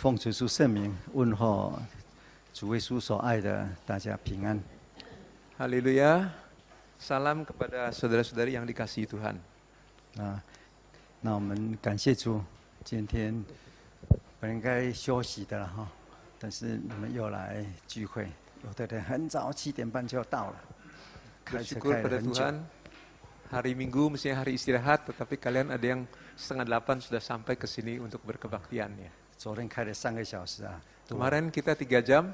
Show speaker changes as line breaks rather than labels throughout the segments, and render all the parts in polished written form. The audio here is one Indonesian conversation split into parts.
奉主书圣名问候主耶稣所爱的大家平安。
Haleluya. Salam kepada saudara-saudari yang dikasihi Tuhan.
那我们感谢主，今天本应该休息的了哈，但是你们又来聚会，有的人很早7点半就要到了，开车
Bersyukur
开了
pada
很久。
Tuhan. Hari Minggu mestinya hari istirahat, tetapi kalian ada yang 7:30 sudah sampai ke sini untuk berkebaktian ya.
昨天开了3个小时啊，
Kemarin kita 3 jam,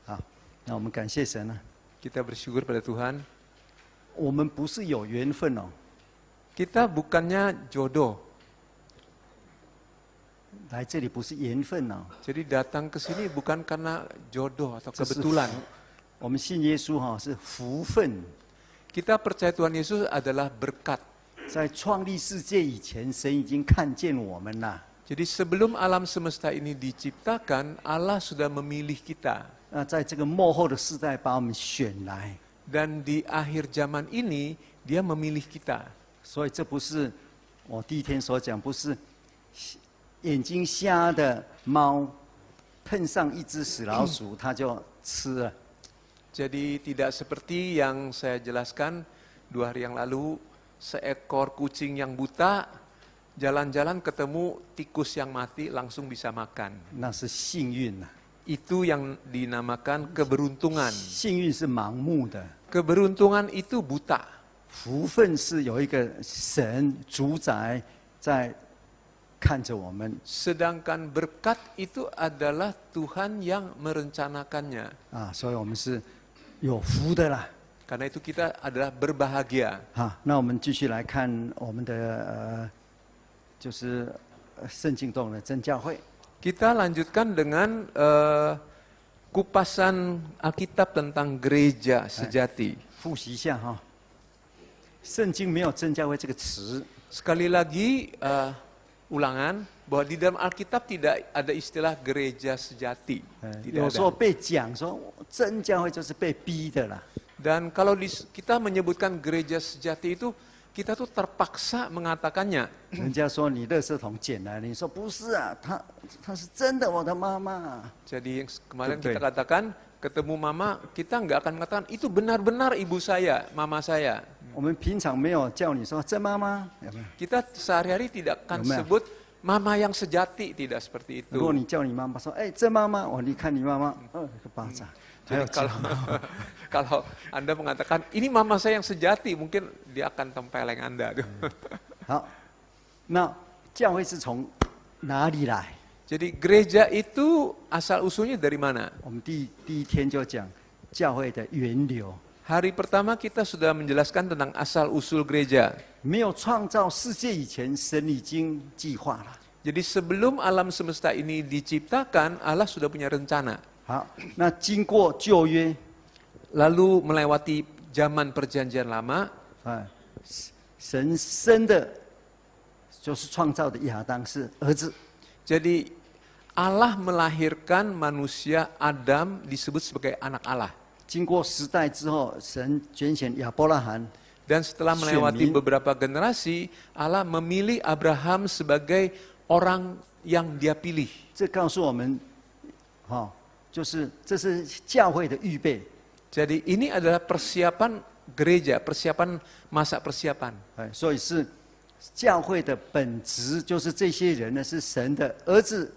好，那我们感谢神啊，
kita bersyukur pada Tuhan.
我们不是有缘分哦，
Kita bukannya jodoh,
来这里不是缘分哦，
jadi datang ke sini bukan karena jodoh atau
这是
kebetulan.
我们信耶稣哈是福分，
Kita percaya Tuhan Yesus adalah berkat.
在创立世界以前，神已经看见我们啦。
Jadi sebelum alam semesta ini diciptakan, Allah sudah memilih kita.
那在这个末后的世代，把我们选来，
Dan di akhir zaman ini, dia memilih kita.
所以这不是我第一天所讲，不是眼睛瞎的猫碰上一只死老鼠，它就吃了。
Jadi tidak seperti yang saya jelaskan 2 hari yang lalu, seekor kucing yang buta, jalan-jalan ketemu tikus yang mati langsung bisa makan.
那是幸运呐、
Itu yang dinamakan keberuntungan.
幸运是盲目的，
Keberuntungan itu buta.
福分是有一个神主宰在看着我们
Sedangkan berkat itu adalah Tuhan yang merencanakannya.
啊，所以我们是有福的啦。
Karena itu kita adalah berbahagia.
好，那我们继续来看我们的就是圣经中的真教会。
Kita lanjutkan dengan kupasan Alkitab tentang gereja sejati.
复习一下哈，圣经没有真教会这个词，
Sekali lagi ulangan bahwa di dalam Alkitab tidak ada istilah gereja sejati.
有
Tidak
时候
ada.
被讲说真教会就是被逼的啦。
Dan kalau kita menyebutkan gereja sejati itu, kita tuh terpaksa mengatakannya.
人家说你垃圾桶捡来，你说不是啊，她是真的我的妈妈。
Jadi kemarin
Betul.
kita katakan, ketemu mama, kita nggak akan mengatakan, itu benar-benar ibu saya, mama saya.
我们平常没有叫你说真妈妈，有没有？
Kita sehari-hari tidak akan
Benar.
sebut mama yang sejati, tidak seperti
如果
itu.
你叫你妈妈说，哎，真妈妈，你看你妈妈，一个巴掌。还有
Jadi kalau Anda mengatakan, ini mama saya yang sejati, mungkin dia akan tempeleng Anda.
好，那教会是从哪里来？
Jadi gereja itu asal usulnya dari mana?
我们第一天就讲教会的源流。
Hari pertama kita sudah menjelaskan tentang asal usul gereja.
没有创造世界以前，神已经计划了。
Jadi sebelum alam semesta ini diciptakan, Allah sudah punya rencana.
好，那经过旧约，
Lalu melewati zaman perjanjian lama,
神生的，就是创造的亚当是儿子。
jadi Allah melahirkan manusia Adam disebut sebagai anak Allah.
经过时代之后，神拣选亚伯拉罕，
Dan setelah melewati
Syumin.
beberapa generasi, Allah memilih Abraham sebagai orang yang dia pilih.
这告诉我们，就是这是教会的预备。
Jadi ini adalah persiapan gereja, persiapan masa persiapan.
所以是教会的本质，就是这些人呢是神的儿子、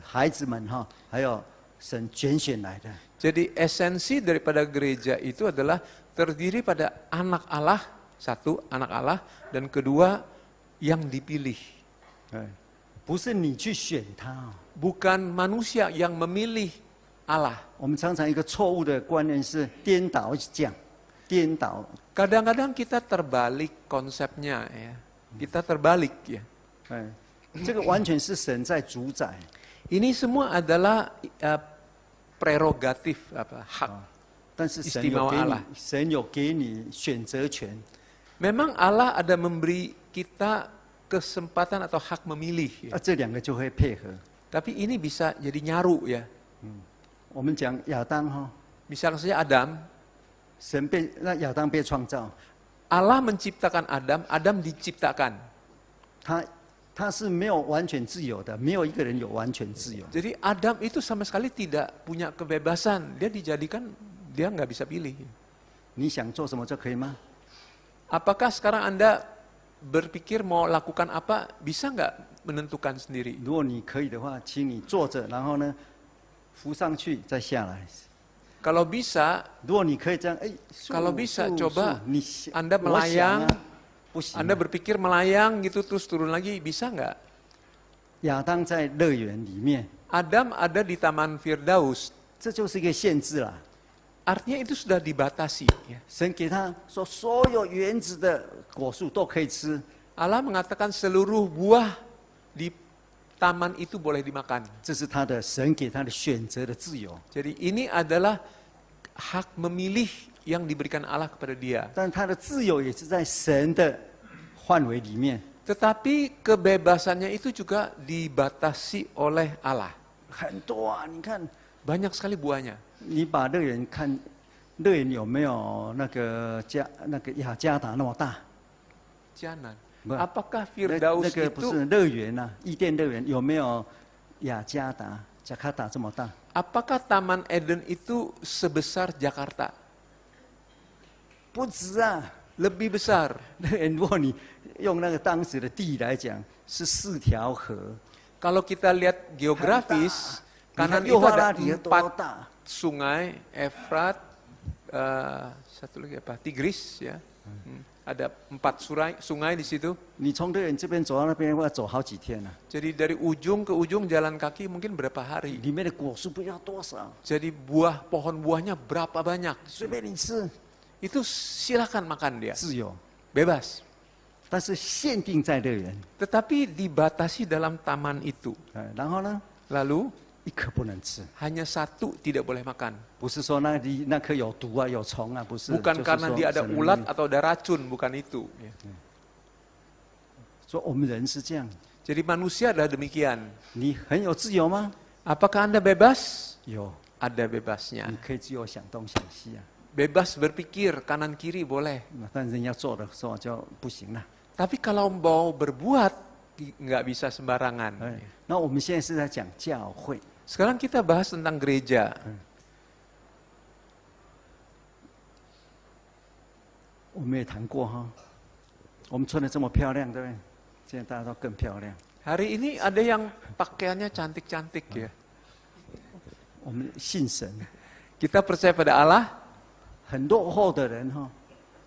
孩子们哈，还有神拣选来的。
Jadi esensi daripada gereja itu adalah terdiri pada anak Allah, satu anak Allah, dan kedua yang dipilih.
不是你去选他。
Bukan manusia yang memilih Allah.
我们常常一个错误的观念是颠倒讲，颠倒。
Kadang-kadang kita terbalik konsepnya ya. Kita terbalik ya.
这个完全是神在主宰。
Ini semua adalah prerogatif hak.
但是神有
Istimewa
给
Allah.
你，神有给你选择权。
Memang Allah ada memberi kita kesempatan atau hak memilih. Ya.
这两个就会配合。
Tapi ini bisa jadi nyaru ya.
我们讲亚当哈，
Misalnya saja Adam,
那亚当被创造，
Allah menciptakan Adam, Adam diciptakan.
他他是没有完全自由的，没有一个人有完全自由。
Jadi Adam itu sama sekali tidak punya kebebasan. Dia dijadikan, dia nggak bisa pilih.
你想做什么就可以吗？
Apakah sekarang Anda berpikir mau lakukan apa, bisa nggak menentukan sendiri?
如果你可以的话，请你坐着，然后呢，浮上去再下来。
Kalau bisa,
如果你可以这样，哎，
kalau bisa coba
你
Anda
我想
melayang,
啊不行啊。
Anda berpikir melayang gitu terus turun lagi, bisa nggak?
亚当在乐园里面，
Adam ada di Taman Firdaus,
这就是一个限制啦。
artinya itu sudah dibatasi. Ya.
神给他说，所有园子的果树都可以吃，
Allah mengatakan seluruh buah di taman itu boleh dimakan.
这是他的神给他的选择的自由。
Jadi ini adalah hak memilih yang diberikan Allah kepada dia.
但他的自由也是在神的范围里面。
Tetapi kebebasannya itu juga dibatasi oleh Allah.
很多啊，你看，
Banyak sekali buahnya.
你把乐园看，乐园有没有那个雅加达那么大？
Jangan.
不，
Apakah
那
Firdaus
个不
itu
是乐园呐、伊甸乐园有没有雅加达、加卡达这么大？
apakah Taman Eden itu sebesar Jakarta?
不止啊，
Lebih besar.
乐园如果你用那个当时的地来讲，是4条河，
Kalau kita lihat geografis,
你看
kanan
幼
itu
发拉
ada
底有多
4
大？
sungai, Efrat, satu lagi apa? Tigris ya. Ada 4 sungai di situ.
你从乐园这边走到那边要走好几天呢、
Jadi dari ujung ke ujung jalan kaki mungkin berapa hari.
里面的果树不知道多少，
Jadi pohon buahnya berapa banyak.
随便你吃，
Itu silakan makan dia.
自由。
Bebas.
但是限定在乐园，
Tetapi dibatasi dalam taman itu.
然后呢，
Lalu
一颗不能吃，
hanya 1 tidak boleh makan.
不是说那颗有毒啊、有虫啊，不是。
Bukan
就是
karena
说
dia ada
神的
ulat
命
atau ada racun, bukan itu.
说我们人是这样，
Jadi manusia adalah demikian.
你很有自由吗？
Apakah Anda bebas?
有，
Ada bebasnya.
你可以自由想东想西啊。
Bebas berpikir kanan kiri boleh.
但人要做的时候就不行了。
Tapi kalau mau berbuat nggak bisa sembarangan.
哎，那我们现在是在讲教会，
Sekarang kita bahas tentang gereja.
我们也谈过哈。我们穿的这么漂亮，对不对？现在大家都更漂亮。
Hari ini ada yang pakaiannya cantik-cantik ya.
我们信神，
Kita percaya pada Allah.
很落后的人哈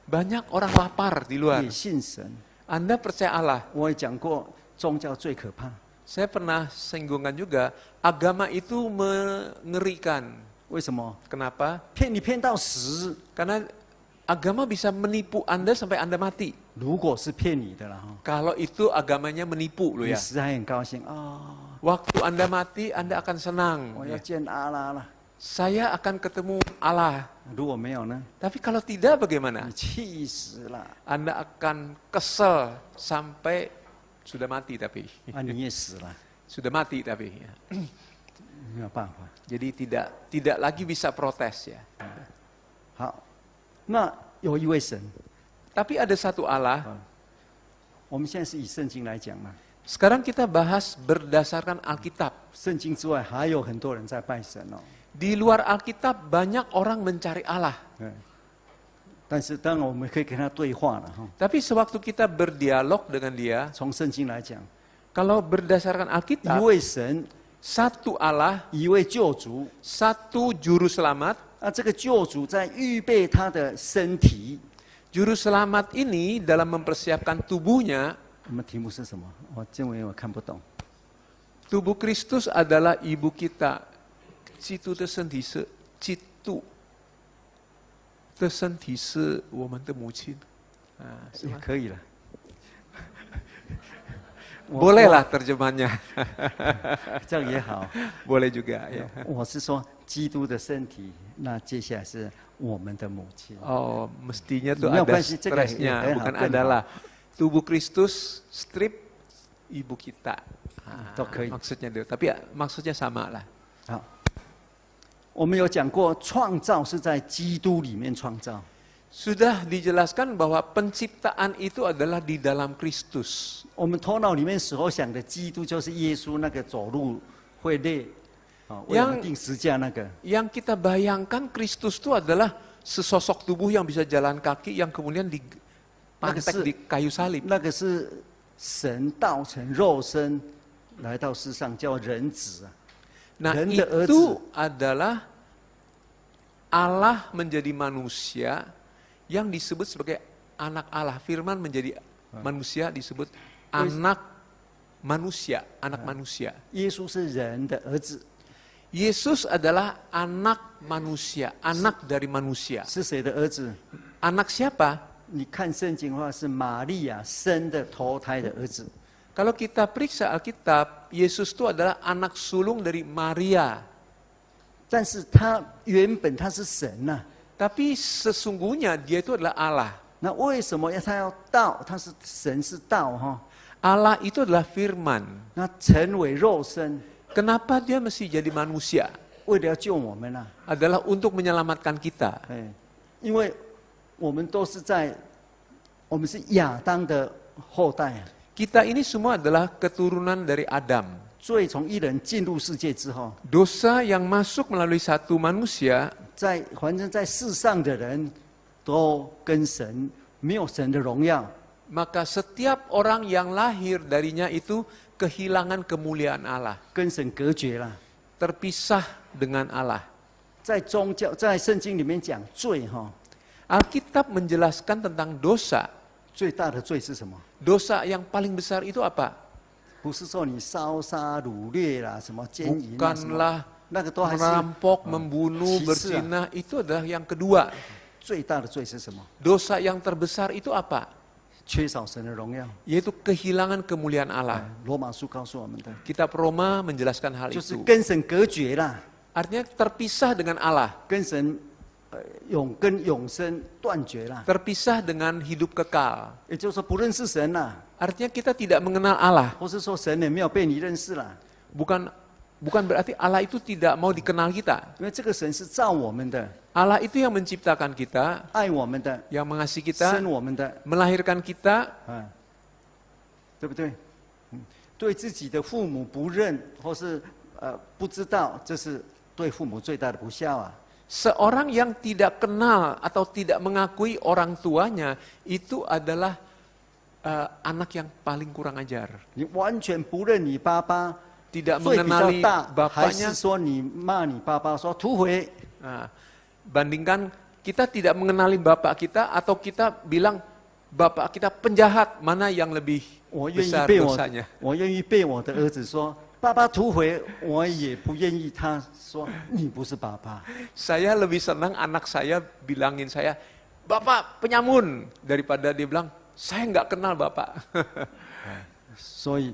Banyak orang lapar di luar.
也信神。
Anda percaya Allah.
我也讲过，宗教最可怕，
Saya pernah singgungkan juga, agama itu mengerikan.
为什么？
Kenapa?
骗你骗到死。
Karena agama bisa menipu Anda sampai Anda mati.
如果是骗你的啦哈，
Kalau itu agamanya menipu loh
你
ya.
实在很高兴啊，
Waktu Anda mati, Anda akan senang.
我要
Ya.
见阿拉了。
Saya akan ketemu Allah.
如果没有呢？
Tapi kalau tidak bagaimana?
你气死了，
Anda akan kesel sampai sudah mati tapi.
啊，你也死了，
Sudah mati tapi. Ya.
没有办法。
Jadi tidak lagi bisa protes ya.
好，那有一位神，
Tapi ada satu Allah.
我们现在是以圣经来讲嘛，
Sekarang kita bahas berdasarkan Alkitab.
圣经之外还有很多人在拜神哦。
Di luar Alkitab banyak orang mencari Allah.
对，但是当然我们可以跟他对话了哈。
Tapi sewaktu kita berdialog dengan dia,
从圣经来讲，
kalau berdasarkan
一
Alkitab,
位神，
satu Allah,
一位救主，
satu juru selamat.
啊，这个救主在预备他的身体。
Juru selamat ini dalam mempersiapkan tubuhnya.
我们题目是什么？我因为我看不懂。
Tubuh Kristus adalah ibu kita. 基督的身体是基督的身体是我们的母亲。是吗？
也可以了。
Boleh lah terjemahannya.
这样也好。
Boleh juga ya.
我是说基督的身体，那接下来是我们的母亲。
Oh, mestinya tuh
Nggak,
ada
bukan sih, cegah,
stresnya,
ya,
bukan
kan.
adalah tubuh Kristus strip ibu kita.
Oke.
Maksudnya itu, tapi ya, maksudnya sama lah.
好，我们有讲过，创造是在基督里面创造。
Sudah dijelaskan bahwa penciptaan itu adalah di dalam Kristus.
我们头脑里面所想的基督就是耶稣那个走路会累，为我们定十架那个。
Yang kita bayangkan Kristus itu adalah sesosok tubuh yang bisa jalan kaki yang kemudian dipantek di kayu salib.
那个是神道成肉身来到世上叫人子啊。
Nah itu adalah Allah menjadi manusia yang disebut sebagai anak Allah. Firman menjadi manusia disebut anak manusia, anak manusia.
耶稣是人的儿子。
Yesus adalah anak manusia, anak dari manusia.
是谁的儿子？
Anak siapa?
你看圣经的话，是玛利亚生的头胎的儿子。
Kalau kita periksa Alkitab, Yesus itu adalah anak sulung dari Maria.
但是他原本他是神呐、
Tapi sesungguhnya dia itu adalah Allah.
那为什么他要道？他是神是道哈。
Allah itu adalah firman.
那成为肉身，
Kenapa dia mesti jadi manusia?
为了要救我们呐、
Adalah untuk menyelamatkan kita.
因为我们都是我们是亚当的后代啊。
Kita ini semua adalah keturunan dari Adam.
罪从一人进入世界之后，
Dosa yang masuk melalui satu manusia,
反正在世上的人都跟神没有神的荣耀。
maka setiap orang yang lahir darinya itu kehilangan kemuliaan Allah.
跟神隔绝了。
Terpisah dengan Allah.
在宗教，在圣经里面讲罪哈，
Alkitab menjelaskan tentang dosa.
最大的罪是什么？
Dosa yang paling besar itu apa?
不是说你烧杀掳掠啦，什么奸淫啦，什么
Bukanlah
那个都还是
merampok, membunuh,
歧视啊。
berzina. Itu adalah yang kedua.
最大的罪是什么？
Dosa yang terbesar itu apa?
缺少神的荣耀。
Yaitu kehilangan kemuliaan Allah.
罗马书告诉我们的，
Kitab Roma menjelaskan hal
就是
itu.
跟神隔绝啦，
Artinya terpisah dengan Allah.
跟神跟永生断绝啦。
Terpisah dengan hidup kekal.
也就是说不认识神啦，
Artinya kita tidak mengenal Allah.
或是说神也没有被你认识啦。
Bukan berarti Allah itu tidak mau dikenal kita.
因为这个神是造我们的，
Allah itu yang menciptakan kita,
爱我们的，
yang mengasihi kita,
生我们的，
melahirkan kita.
对不对？对自己的父母不认或是不知道，这是对父母最大的不孝啊。
Seorang yang tidak kenal atau tidak mengakui orang tuanya itu adalah anak yang paling kurang ajar.
你完全不认你爸爸，
Tidak
罪比较
mengenali
大，还
bapaknya.
是说你骂你爸爸说土匪？
Nah, bandingkan kita tidak mengenali bapak kita atau kita bilang bapak kita penjahat, mana yang lebih
我愿意
besar
被我
dosanya?
我愿意被我的儿子说爸爸土匪，我也不愿意他说你不是爸爸。
Saya lebih senang anak saya bilangin saya, Bapak penyamun, daripada dia bilang, saya nggak kenal Bapak.
所以，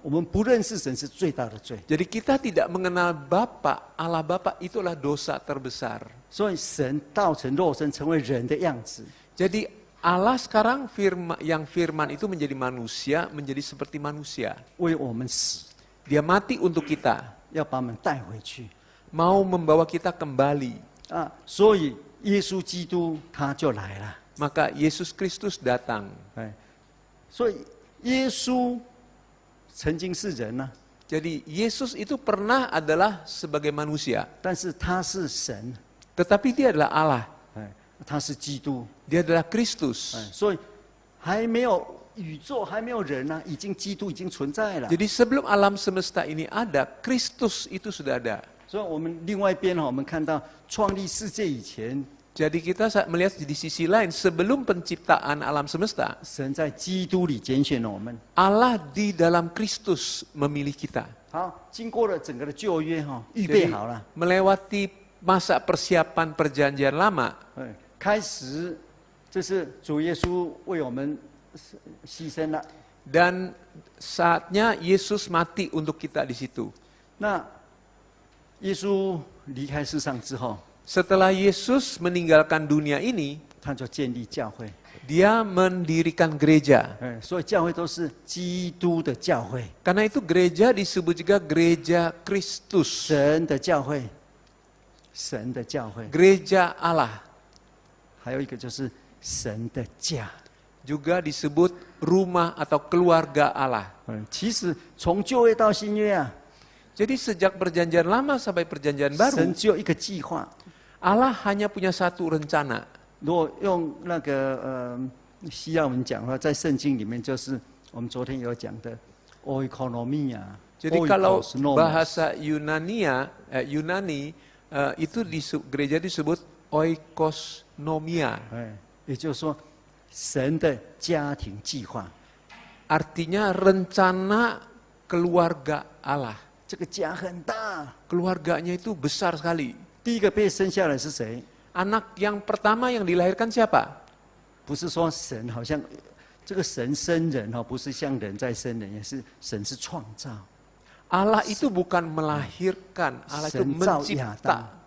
我们不认识神是最大的罪。
Jadi kita tidak mengenal Bapa, Allah Bapa itulah dosa terbesar.
所以神道成肉身，成为人的样子。
Jadi Allah sekarang yang firman itu menjadi manusia, menjadi seperti manusia.
为我们死，
Dia mati untuk kita,
要把我们带回去
mau membawa kita kembali.
啊！所以耶稣基督他就来了。
Maka Yesus Kristus datang.
哎，所以耶稣曾经是人呢、
Jadi Yesus itu pernah adalah sebagai manusia,
但是他是神，
tetapi dia adalah Allah.
哎，他是基督，
Dia adalah Kristus.
哎，所以还没有宇宙，还没有人呢、已经基督已经存在了。
Jadi sebelum alam semesta ini ada, Kristus itu sudah ada.
所以我们另外一边我们看到创立世界以前，
Jadi kita melihat di sisi lain, sebelum penciptaan alam semesta,
神在基督里拣选了我们。
Allah di dalam Kristus memilih kita.
好，经过了整个的旧约预备
Jadi
好了，
melewati masa persiapan perjanjian lama,
哎，开始就是主耶稣为我们牺牲了。
dan saatnya Yesus mati untuk kita di situ.
那耶稣离开世上之后，
Setelah Yesus meninggalkan dunia ini,
他就建立教会。
dia mendirikan gereja.
哎，所以教会都是基督的教会，
Karena itu gereja disebut juga gereja Kristus,
神的教会，神的教会。
gereja Allah.
还有一个就是神的家。
juga disebut rumah atau keluarga Allah.
其实从旧约到新约啊，
Jadi sejak perjanjian lama sampai perjanjian
神
baru,
只有一个计划。
Allah hanya punya satu rencana.
如果用那个希腊文讲的话，在圣经里面就是我们昨天有讲的 oikonomia。
Jadi kalau
oikosnomos
bahasa Yunani itu gereja disebut oikosnomia.
也就是说神的家庭计划。
Artinya rencana keluarga Allah.
这个家很大。
Keluarganya itu besar sekali.
第一个被生下来是谁？
Anak yang pertama yang dilahirkan siapa?
不是说神好像这个神生人哈，不是像人在生人，也是神是创造。
Allah itu bukan melahirkan, Allah itu
神造亚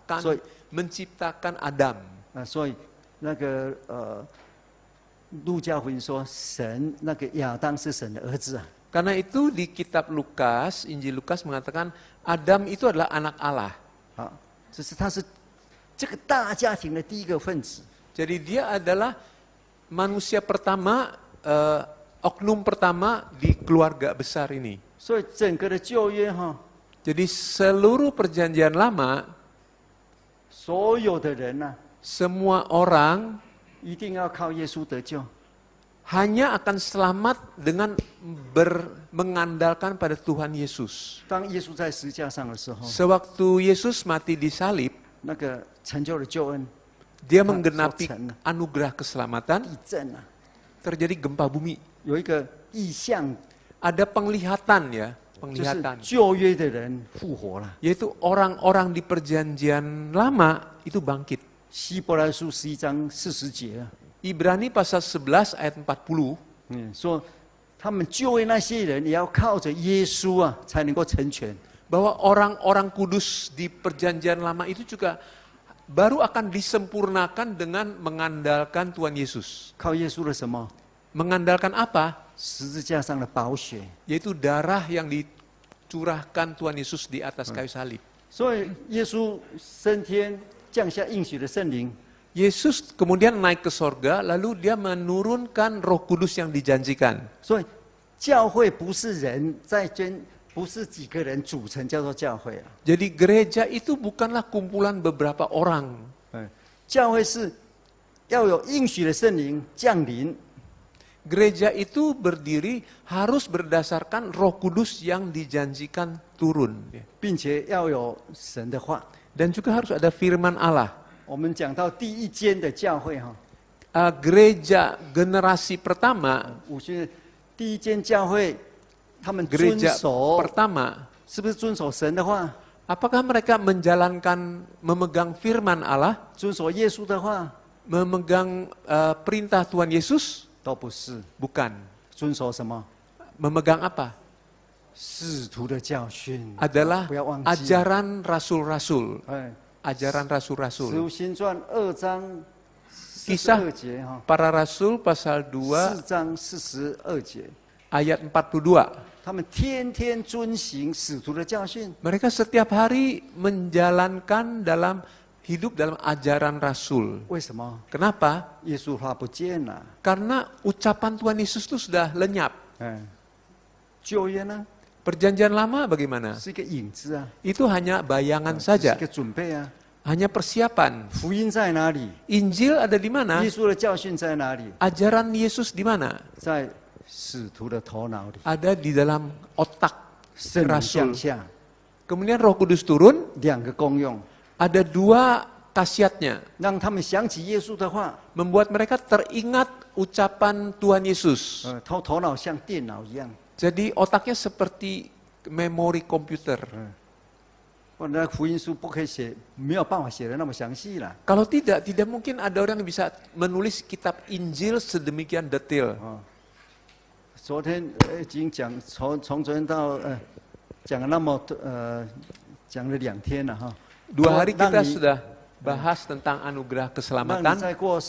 当，所以
menciptakan Adam.
所以那个路加福音说，神那个亚当是神的儿子啊。
Karena itu di kitab Lukas, Injil Lukas mengatakan Adam itu adalah anak Allah.
好，他是这个大家庭的第一个分子。
Jadi dia adalah manusia pertama, oknum pertama di keluarga besar ini.
所以整个的旧约哈，
Jadi seluruh perjanjian lama,
所有的人呐、
semua orang
一定要靠耶稣得救。
hanya akan selamat dengan mengandalkan pada Tuhan Yesus.
当耶稣在十字架上的时候，
Sewaktu Yesus mati di salib,
那个成就了救恩，
dia menggenapi
Socan.
anugerah keselamatan,
地震啊，
terjadi gempa bumi.
有一个意象，
Ada penglihatan ya,
就是
penglihatan.
旧约的人复活了。
Yaitu orang-orang di perjanjian lama itu bangkit.
希伯来书11章40节啊，
Ibrani pasal 11 ayat 40,
说他们救援那些人也要靠着耶稣啊，才能够成全。
bahwa orang-orang kudus di perjanjian lama itu juga baru akan disempurnakan dengan mengandalkan Tuhan Yesus.
靠耶稣的什么？
Mengandalkan apa?
十字架上的宝血。
Yaitu darah yang dicurahkan Tuhan Yesus di atas kayu salib.
所以耶稣升天，降下应许的圣灵，
Yesus kemudian naik ke sorga, lalu dia menurunkan Roh Kudus yang dijanjikan.
所以教会不是人在捐，不是几个人组成叫做教会啊。
Jadi gereja itu bukanlah kumpulan beberapa orang.
教会是要有应许的圣灵降临，
Gereja itu berdiri harus berdasarkan Roh Kudus yang dijanjikan turun.
并且要有神的话。
Dan juga harus ada firman Allah.
我们讲到第一间的教会哈，
Gereja generasi pertama,
我觉得第一间教会，他们遵
gereja
守，
pertama,
是不是遵守神的话？
apakah mereka memegang firman Allah,
遵守耶稣的话？
memegang perintah Tuhan Yesus?
都不是，
Bukan.
遵守什么？
Memegang apa?
使徒的教训，
Adalah
不要忘记。
ajaran rasul-rasul.
哎，
Ajaran
使
rasul-rasul.
徒行传2章
Kisah
42节哈，
Para Rasul pasal 2
4章42节，
ayat 42.
他们天天遵行使徒的教训。
Mereka setiap hari menjalankan hidup dalam ajaran Rasul.
为什么？
Kenapa?
耶稣话不见了。
Karena ucapan Tuhan Yesus itu sudah lenyap.
哎，旧约呢
Perjanjian lama bagaimana?
是一个影子啊，
Itu hanya bayangan
是
saja,
一个准备啊。
hanya persiapan.
福音在哪里？
Injil ada di mana?
耶稣的教训在哪里？
Ajaran Yesus di mana?
在使徒的头脑里。
Ada di dalam otak
圣灵降
Rasul.
下，
Kemudian Roh Kudus turun,
两个功用，
ada dua khasiatnya.
让他们想起耶稣的话。
Membuat mereka teringat ucapan Tuhan Yesus.
头脑像电脑一样。
Jadi otaknya seperti memori komputer.
我那福音书不可以写，没有办法写的那么详细了。
Kalau tidak mungkin ada orang yang bisa menulis kitab Injil sedemikian detail.
昨天已经讲，从昨天到讲了那么讲了2天了哈。
2 hari kita
让你
sudah bahas tentang anugerah
让你
keselamatan.
再过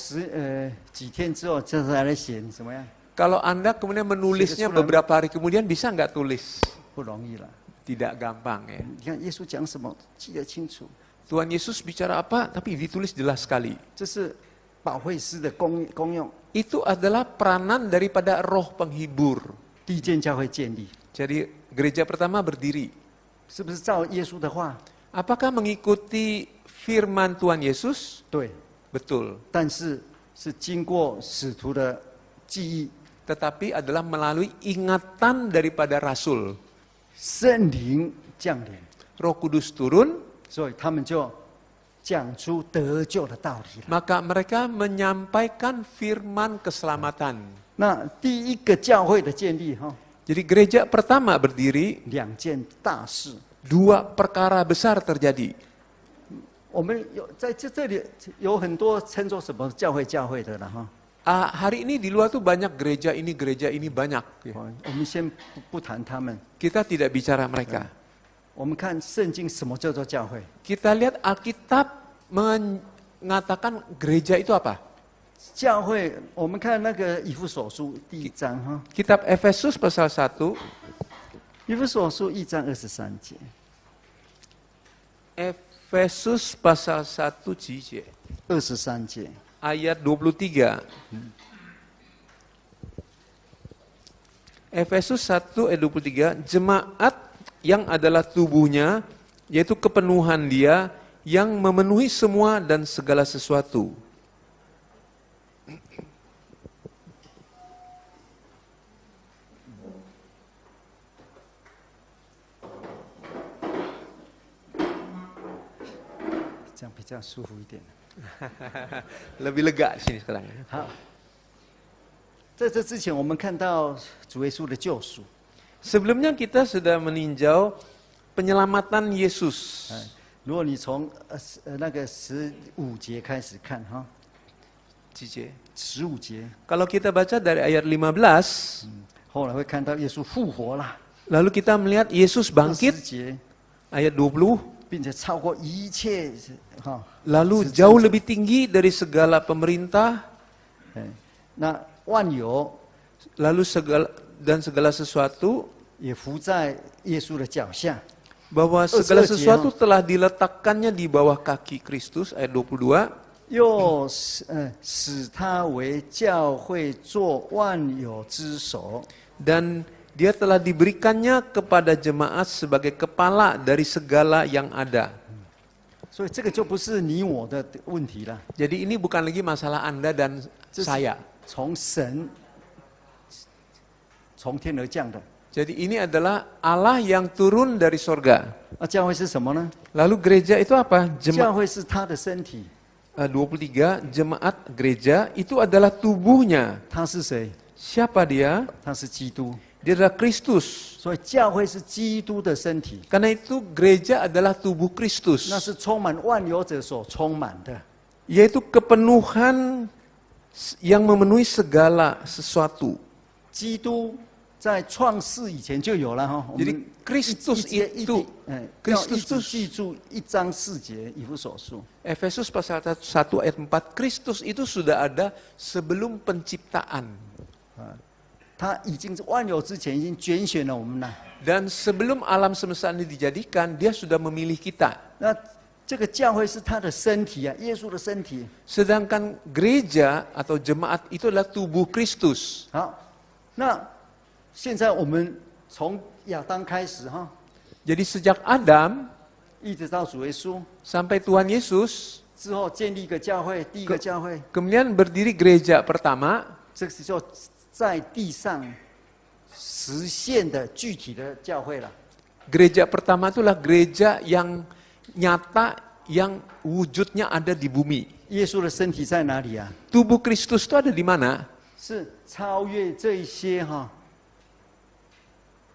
几天之后，再来写，怎么样？
Kalau Anda kemudian menulisnya beberapa hari kemudian bisa nggak tulis?
不容易了。
Tidak gampang ya.
你看耶稣讲什么，记得清楚。
Tuhan Yesus bicara apa, tapi ditulis jelas sekali.
这是保惠师的功用。
Itu adalah peranan daripada roh penghibur.
第一间教会建立，
Jadi gereja pertama berdiri.
是不是照耶稣的话？
Apakah mengikuti firman Tuhan Yesus?
对，
Betul.
但是是经过使徒的记忆，
Tetapi adalah melalui ingatan daripada rasul.
圣灵降临，
Roh Kudus turun,
所以他们就讲出得救的道理了。
maka mereka menyampaikan firman keselamatan.
那第一个教会的建立，哈，
Jadi gereja pertama berdiri,
两件大事。
dua perkara besar terjadi.
我们有在这里有很多称作什么教会的了哈。
Hari ini di luar tuh banyak gereja ini banyak.
我们先不谈他们，
Kita tidak bicara mereka.
我们看圣经什么叫做教会？
Kita lihat Alkitab mengatakan gereja itu apa?
教会，我们看那个以弗所书第一章哈，
Kitab Efesus pasal 1,
以弗所书1章23节，
Efesus pasal 1 Cice,
23节，
ayat 23. Efesus 1 ayat 23, jemaat yang adalah tubuhnya, yaitu kepenuhan dia, yang memenuhi semua dan segala sesuatu.
这样比较舒服一点。
Lebih lega di sini sekarang.
好，在这之前，我们看到主耶稣的救赎。
Sebelumnya kita sudah meninjau penyelamatan Yesus.
如果你从那个15节开始看哈，
Cice.
15节，
Kalau kita baca dari ayat 15,
后来会看到耶稣复活了。
lalu kita melihat Yesus
20
bangkit,
节，
ayat 20,
并且超过一切哈。
lalu jauh lebih tinggi dari segala pemerintah,
哎，那万有
lalu segala sesuatu,
也伏在耶稣的脚下。
bahwa segala
22
sesuatu telah diletakkannya di bawah kaki Kristus, ayat 22,
又使他为教会做万有之首。
dan dia telah diberikannya kepada jemaat sebagai kepala dari segala yang ada.
所以这个就不是你我的问题了，
Jadi ini bukan lagi masalah Anda dan
这是
saya.
从神从天而降的。
Jadi ini adalah Allah yang turun dari sorga.
那教会是什么呢？
Lalu gereja itu apa?
教会是他的身体，
23, jemaat gereja itu adalah tubuhnya.
他是谁？
Siapa dia?
他是基督。
Dia adalah Kristus.
所以教会是基督的身体，
Karena itu gereja adalah tubuh
那
Kristus,
是充满万有者所充满的。
yaitu kepenuhan yang memenuhi segala sesuatu.
基督在创世以前就有了哈。我们
Jadi Kristus
一节一
itu
地，要
Kristus
一直
itu
记住1章4节以弗所书。
Efesus pasal 1 ayat 4, Kristus itu sudah ada sebelum penciptaan.
他已经万有之前已经拣选了我们了。
Dan sebelum alam semesta ini dijadikan, dia sudah memilih kita.
那这个教会是他的身体啊，耶稣的身体。
Sedangkan gereja atau jemaat itu adalah tubuh Kristus.
好，那现在我们从亚当开始哈，
Jadi sejak Adam
一直到主耶稣
sampai Tuhan Yesus,
之后建立一个教会，第一个教会，
kemudian berdiri gereja pertama,
这是就在地上实现的具体的教会了。
gereja pertama itulah gereja yang nyata, yang wujudnya ada di bumi.
耶稣的身体在哪里啊？
Tubuh Kristus itu ada di mana?
是超越这一些哈，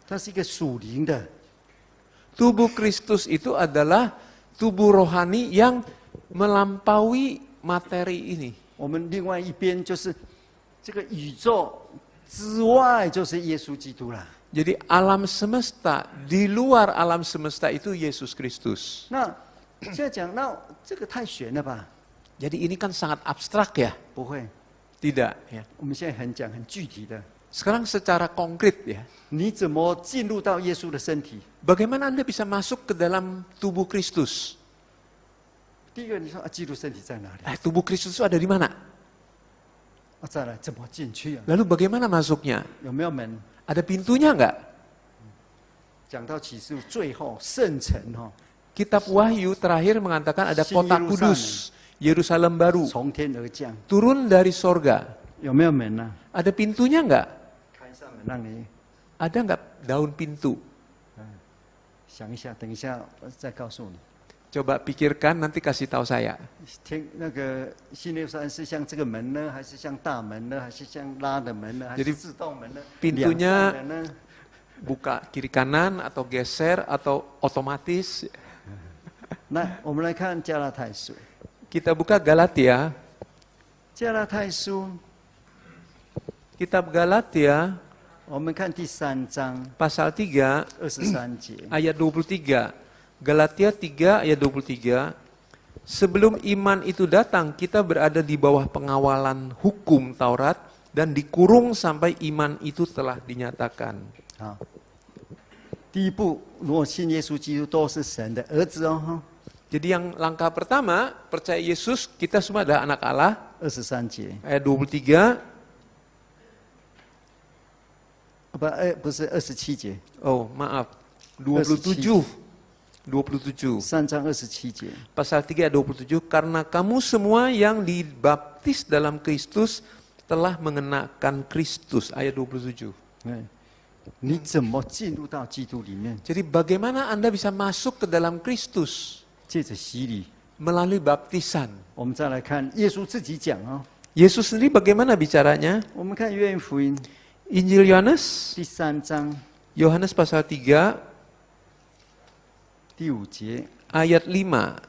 它是一个属灵的。
Tubuh Kristus itu adalah tubuh rohani yang melampaui materi ini.
我们另外一边就是这个宇宙之外，就是耶稣基督啦。
Jadi alam semesta, di luar alam semesta itu Yesus Kristus.
那现在讲，那这个太玄了吧？
Jadi ini kan sangat abstrak ya?
不会，
Tidak ya.
我们现在讲很具体的。
Sekarang secara konkret ya.
你怎么进入到耶稣的身体？
Bagaimana Anda bisa masuk ke dalam tubuh Kristus?
第一个，你说啊，基督身体在哪里？
Tubuh Kristus itu ada di mana?
再来怎么进去啊？
Lalu bagaimana masuknya?
有没有门？
Ada pintunya nggak?
讲到启示录最后圣城哈，
Kitab Wahyu terakhir mengatakan ada
Sin
kota
Yerusalem.
kudus, Yerusalem baru,
从天而降，
turun dari sorga.
有没有门呢、
Ada pintunya nggak?
开一扇门让你
Ada nggak daun pintu?
想一下，等一下我再告诉你。
Coba pikirkan, nanti kasih tahu saya.
天那个新耶路撒冷是像这个门呢，还是像大门呢，还是像拉的门呢，还
Jadi
是自动门呢？
pintunya
两扇门呢？
Buka kiri kanan atau geser atau otomatis.
那我们来看加拉太书，
Kita buka Galatia,
加拉太书，
kitab Galatia
我们看第3章
pasal 3
23节。
ayat 23. Galatia 3 ayat 23. Sebelum iman itu datang, kita berada di bawah pengawalan hukum Taurat dan dikurung sampai iman itu telah dinyatakan.
好，第一步，如果信耶稣基督都是神的儿子哦，哈，
Jadi yang langkah pertama, percaya Yesus, kita semua adalah anak Allah.
23节，
Ayat 23,
不是27节，
oh maaf, 27. 27.
3章27节。
Pasal 3 ayat 27, karena kamu semua yang dibaptis dalam Kristus telah mengenakan Kristus. Ayat 27.
哎，你怎么进入到基督里面？
Jadi bagaimana Anda bisa masuk ke dalam Kristus?
借着洗礼。
Melalui baptisan.
我们再来看耶稣自己讲哦，
Yesus sendiri bagaimana bicaranya?
我们看约翰福音
Injil Yohanes,
第3章
Yohanes pasal 3
第5节，
ayat 5.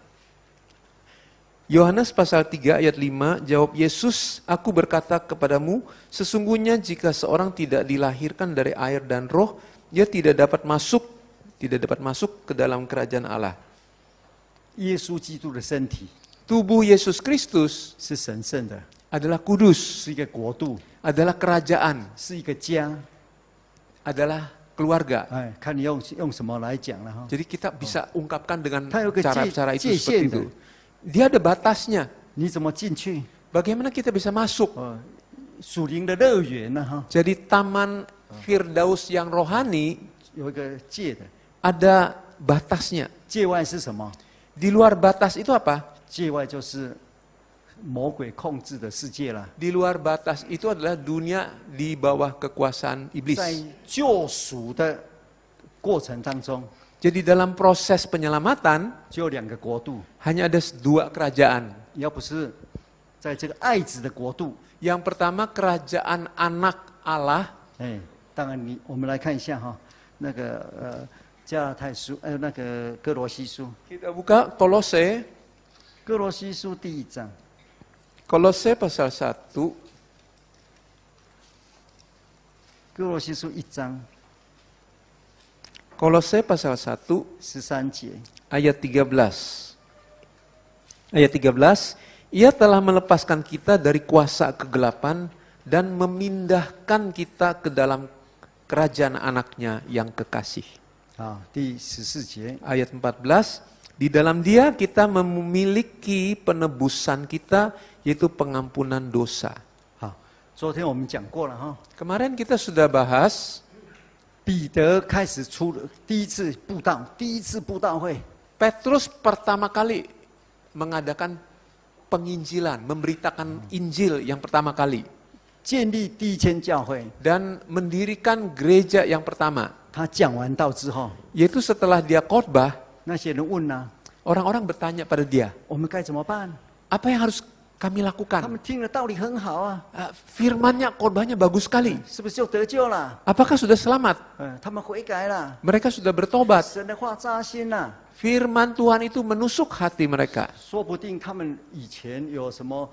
Yohanes pasal 3 ayat 5, jawab Yesus, aku berkata kepadamu, sesungguhnya jika seorang tidak dilahirkan dari air dan roh, dia tidak dapat masuk ke dalam kerajaan Allah.
耶稣基督的身体
Tubuh Yesus Kristus
是神圣的，
adalah kudus,
是一个国度，
adalah kerajaan,
是一个家。
adalah keluarga.
哎，看你用什么来讲了哈。
Jadi kita bisa ungkapkan dengan
它有个
cara-cara itu
界限
seperti
的。
itu. Dia ada batasnya.
你怎么进去？
Bagaimana kita bisa masuk?
属灵的乐园呢？哈，
Jadi taman Firdaus yang rohani
有一个界的，
ada batasnya.
界外是什么？
Di luar batas itu apa?
界外就是魔鬼控制的世界啦。
Di luar batas itu adalah dunia di bawah kekuasaan iblis.
在救赎的过程当中，
Jadi dalam proses penyelamatan
就有2个国度。
hanya ada 2 kerajaan.
你要不是在这个爱子的国度，
Yang pertama kerajaan anak Allah.
哎，当然我们来看一下哈，那个加拉太书，那个哥罗西书，
Kita buka Kolose,
哥罗西书第1章，
Kolose pasal 1,
哥罗西书1章
Kolose pasal 1
13节，
ayat 13. Ayat 13, ia telah melepaskan kita dari kuasa kegelapan dan memindahkan kita ke dalam kerajaan anaknya yang kekasih.
啊，第14节，
Ayat 14, di dalam dia kita memiliki penebusan kita, yaitu pengampunan dosa.
好，昨天我们讲过了哈，
Kemarin kita sudah bahas,
彼得开始出了第一次布道会，
Petrus pertama kali mengadakan penginjilan, memberitakan Injil yang pertama kali.
建立第1间教会。
Dan mendirikan gereja yang pertama.
他讲完道之后，
Yaitu setelah dia khotbah,
那些人问啊，
orang-orang bertanya pada dia,
我们该怎么办？
apa yang harus kami
他
lakukan?
们听了道理很好啊，
Firmannya, khotbahnya bagus sekali.
是不是就得救了？
Apakah sudah selamat?
他们悔改了，
Mereka sudah bertobat.
神的话扎心了。
Firman Tuhan itu menusuk hati mereka.
说不定他们以前有什么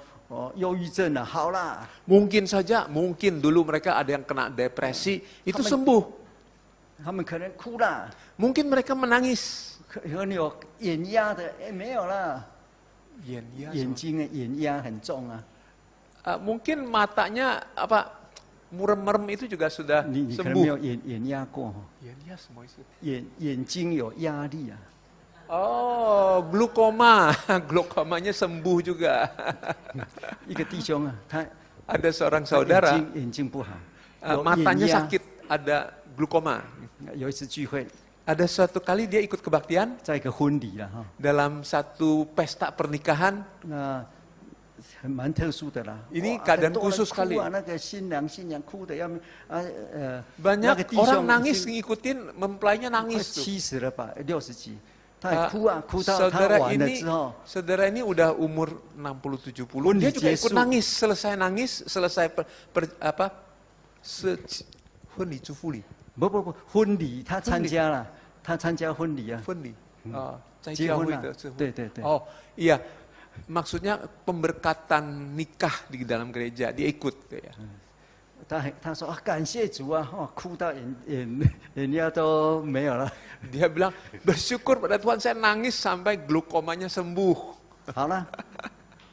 忧郁症啊，好啦，
Mungkin saja, mungkin dulu mereka ada yang kena depresi, itu sembuh.
他们可能哭啦，
Mungkin mereka menangis.
可能有眼压的，没有啦，眼睛的眼压很重啊。
Mungkin matanya murem-merem itu juga sudah
你可能没
sembuh.
有眼压过，眼睛有压力啊。
Oh, glukoma. Glukomanya sembuh juga.
一个弟兄啊，
Ada seorang
他
saudara
眼睛不好，有
matanya
眼压。
sakit, ada glukoma.
有一次聚会，
Ada suatu kali dia ikut kebaktian
在一个婚礼了哈，
dalam satu pesta pernikahan.
那蛮特殊的啦。
Ini
哇
keadaan
很多人
khusus
哭
sekali.
啊，那个新娘哭的要命啊那
Banyak
个弟
orang
兄
nangis
已经
ngikutin, mempelainya
快
nangis tuh.
70了吧，60几，他也哭啊，哭到他
Saudara
完了
ini,
之后，
saudara ini udah umur 60-70,
Pun
dia juga ikut
dijesu.
nangis, selesai Huni Cufuli,
不，婚礼他参加了，他参加婚礼啊，
Huni, 在
结
教
婚
会
了
的，
对对对，
Oh iya, maksudnya pemberkatan nikah di dalam gereja, dia ikut ya.
他说啊，感谢主啊，哦，哭到眼压都没有了。
Dia bilang, bersyukur pada Tuhan saya nangis sampai glukomanya sembuh.
好了，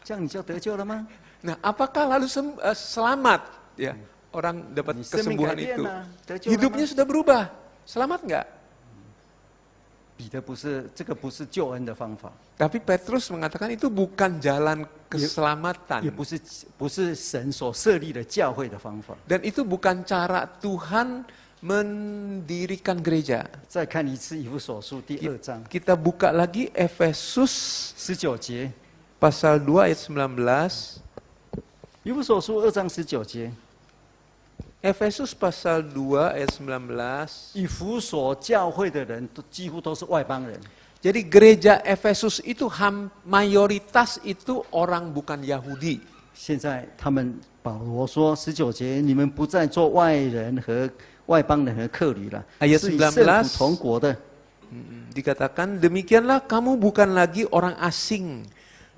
这样你就得救了吗？
Nah, apakah lalu selamat ya orang dapat
你生命改
kesembuhan
变
itu?
了，得救了
Hidupnya
吗？
sudah berubah. Selamat nggak?
彼得不是这个不是救恩的方法，
Tapi Petrus mengatakan itu bukan jalan
也
keselamatan.
不是神所设立的教会的方法。
Dan itu bukan cara Tuhan mendirikan gereja.
再看一次以弗所书第2章
Kita buka lagi Efesus
19节，
pasal 2 ayat 19.
以弗所书2章19节，
Efesus pasal 2 ayat 19.
以弗所教会的人都几乎都是外邦人。
Jadi gereja Efesus itu mayoritas itu orang bukan Yahudi.
现在他们保罗说19节，你们不再做外人和外邦人和客旅了，
Ayat
是与圣
19
徒同国的。
Dikatakan demikianlah kamu bukan lagi orang asing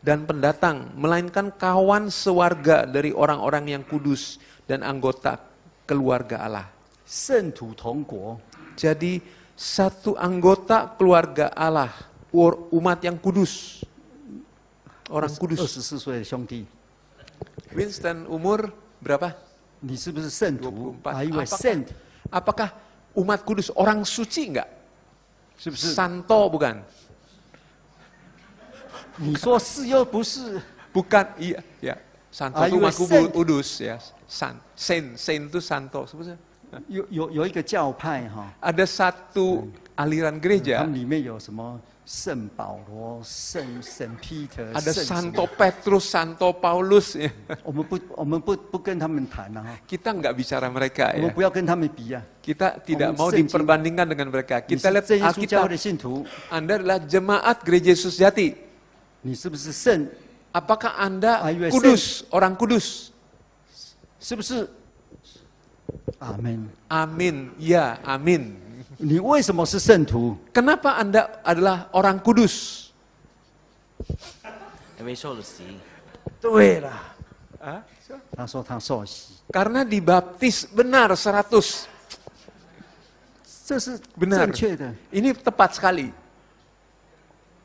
dan pendatang, melainkan kawan sewarga dari orang-orang yang kudus dan anggota keluarga Allah.
圣徒同国，
Jadi satu anggota keluarga Allah, umat yang kudus, orang kudus.
24岁的兄弟，
Winston umur berapa?
你是不是圣徒？
24.
Are you a saint？
Apakah umat kudus orang suci enggak?
是不是？
Santo bukan?
你说是又不是？
Bukan, iya, ya. Santo
Are
itu
you a
umat
saint?
kudus ya. Saint itu santo, sebetulnya.
有一个教派哈，
Ada satu aliran
他
gereja,
们里面有什么圣保罗、圣 Peter，
ada
圣什么
Santo Petrus, Santo Paulus. Ya.
我们不跟他们谈了哈，
Kita nggak bicara mereka
我们
ya.
不要跟他们比啊。
Kita tidak
Ngomong
mau
senjing.
diperbandingkan dengan mereka.
你
Kita
是
lihat
真耶稣教会
Alkitab.
的信徒，
Anda adalah jemaat gereja Yesus Jati.
你是不是圣？
Apakah Anda
Are you a
kudus, orang kudus?
是不是？阿门。
Amin, ya, amin.
你为什么是圣徒？
Kenapa Anda adalah orang kudus?
因为受了洗，
对了，
Ah,
他说他受洗，
Karena dibaptis benar 100.
这是
Benar.
正确的。
Ini tepat sekali.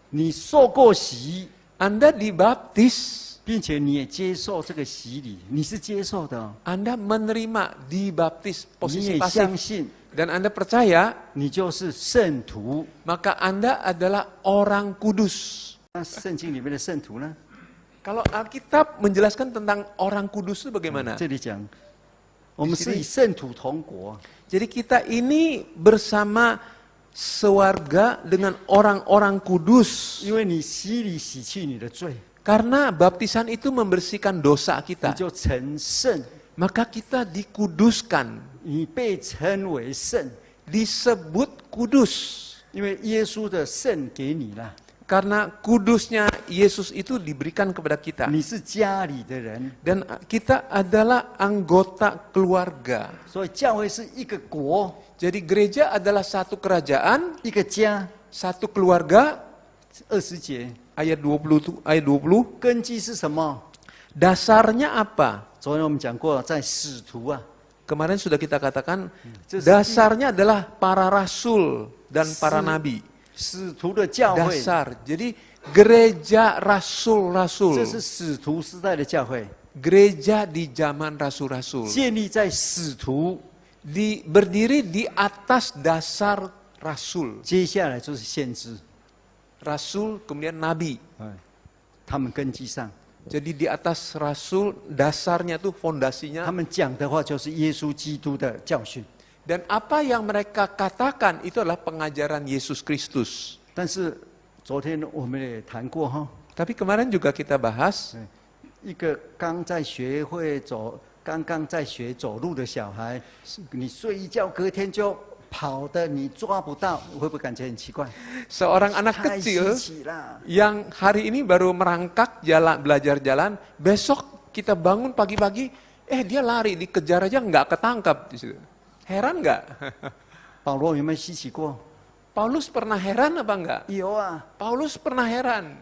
你受过洗，
Anda dibaptis,
并且你也接受这个洗礼，你是接受的哦，
Anda menerima dibaptis
你
posisi
也
pasif
相信，
dan Anda percaya,
你就是圣徒。
maka Anda adalah orang kudus.
那圣经里面的圣徒呢？
Kalau Alkitab menjelaskan tentang orang kudus itu bagaimana?
这里讲，我们是与圣徒同国。
Jadi kita ini bersama sewarga dengan orang-orang kudus.
因为你洗礼洗去你的罪，
Karena baptisan itu membersihkan dosa
你
kita.
就成圣，
Maka kita dikuduskan,
你被称为圣，
disebut kudus.
因为耶稣的圣给你了，
Karena kudusnya Yesus itu diberikan kepada kita.
你是家里的人，
Dan kita adalah anggota keluarga.
所以教会是一个国，
Jadi gereja adalah satu kerajaan,
一个家。
satu keluarga.
20节
Ayat 20,
根基是什么？
dasarnya apa?
昨天我们讲过，在使徒啊，
Kemarin sudah kita katakan,
Terus
dasarnya adalah para rasul dan para nabi.
使徒的教会，
Dasar. Jadi gereja
这
rasul-rasul.
是使徒时代的教会，
Gereja di zaman rasul-rasul.
建立在使徒，
Berdiri di atas dasar rasul.
接下来就是先知，
Rasul kemudian nabi.
他们根基上，
Jadi di atas rasul dasarnya tuh
他
fondasinya.
们讲的话就是耶稣基督的教训。
Dan apa yang mereka katakan itu adalah pengajaran Yesus Kristus.
但是昨天我们也谈过哈，
Tapi kemarin juga kita bahas,
一个刚在学会走、刚刚在学走路的小孩，你睡一觉隔天就跑的，你抓不到，会不会感觉很奇怪？
seorang anak
太稀
kecil
奇啦！
yang hari ini baru merangkak jalan, belajar jalan, besok kita bangun pagi-pagi, dia lari, dikejar aja nggak ketangkap di situ. Heran nggak?
保罗有没有稀奇过？
Paulus pernah heran apa enggak?
有啊，
Paulus pernah heran.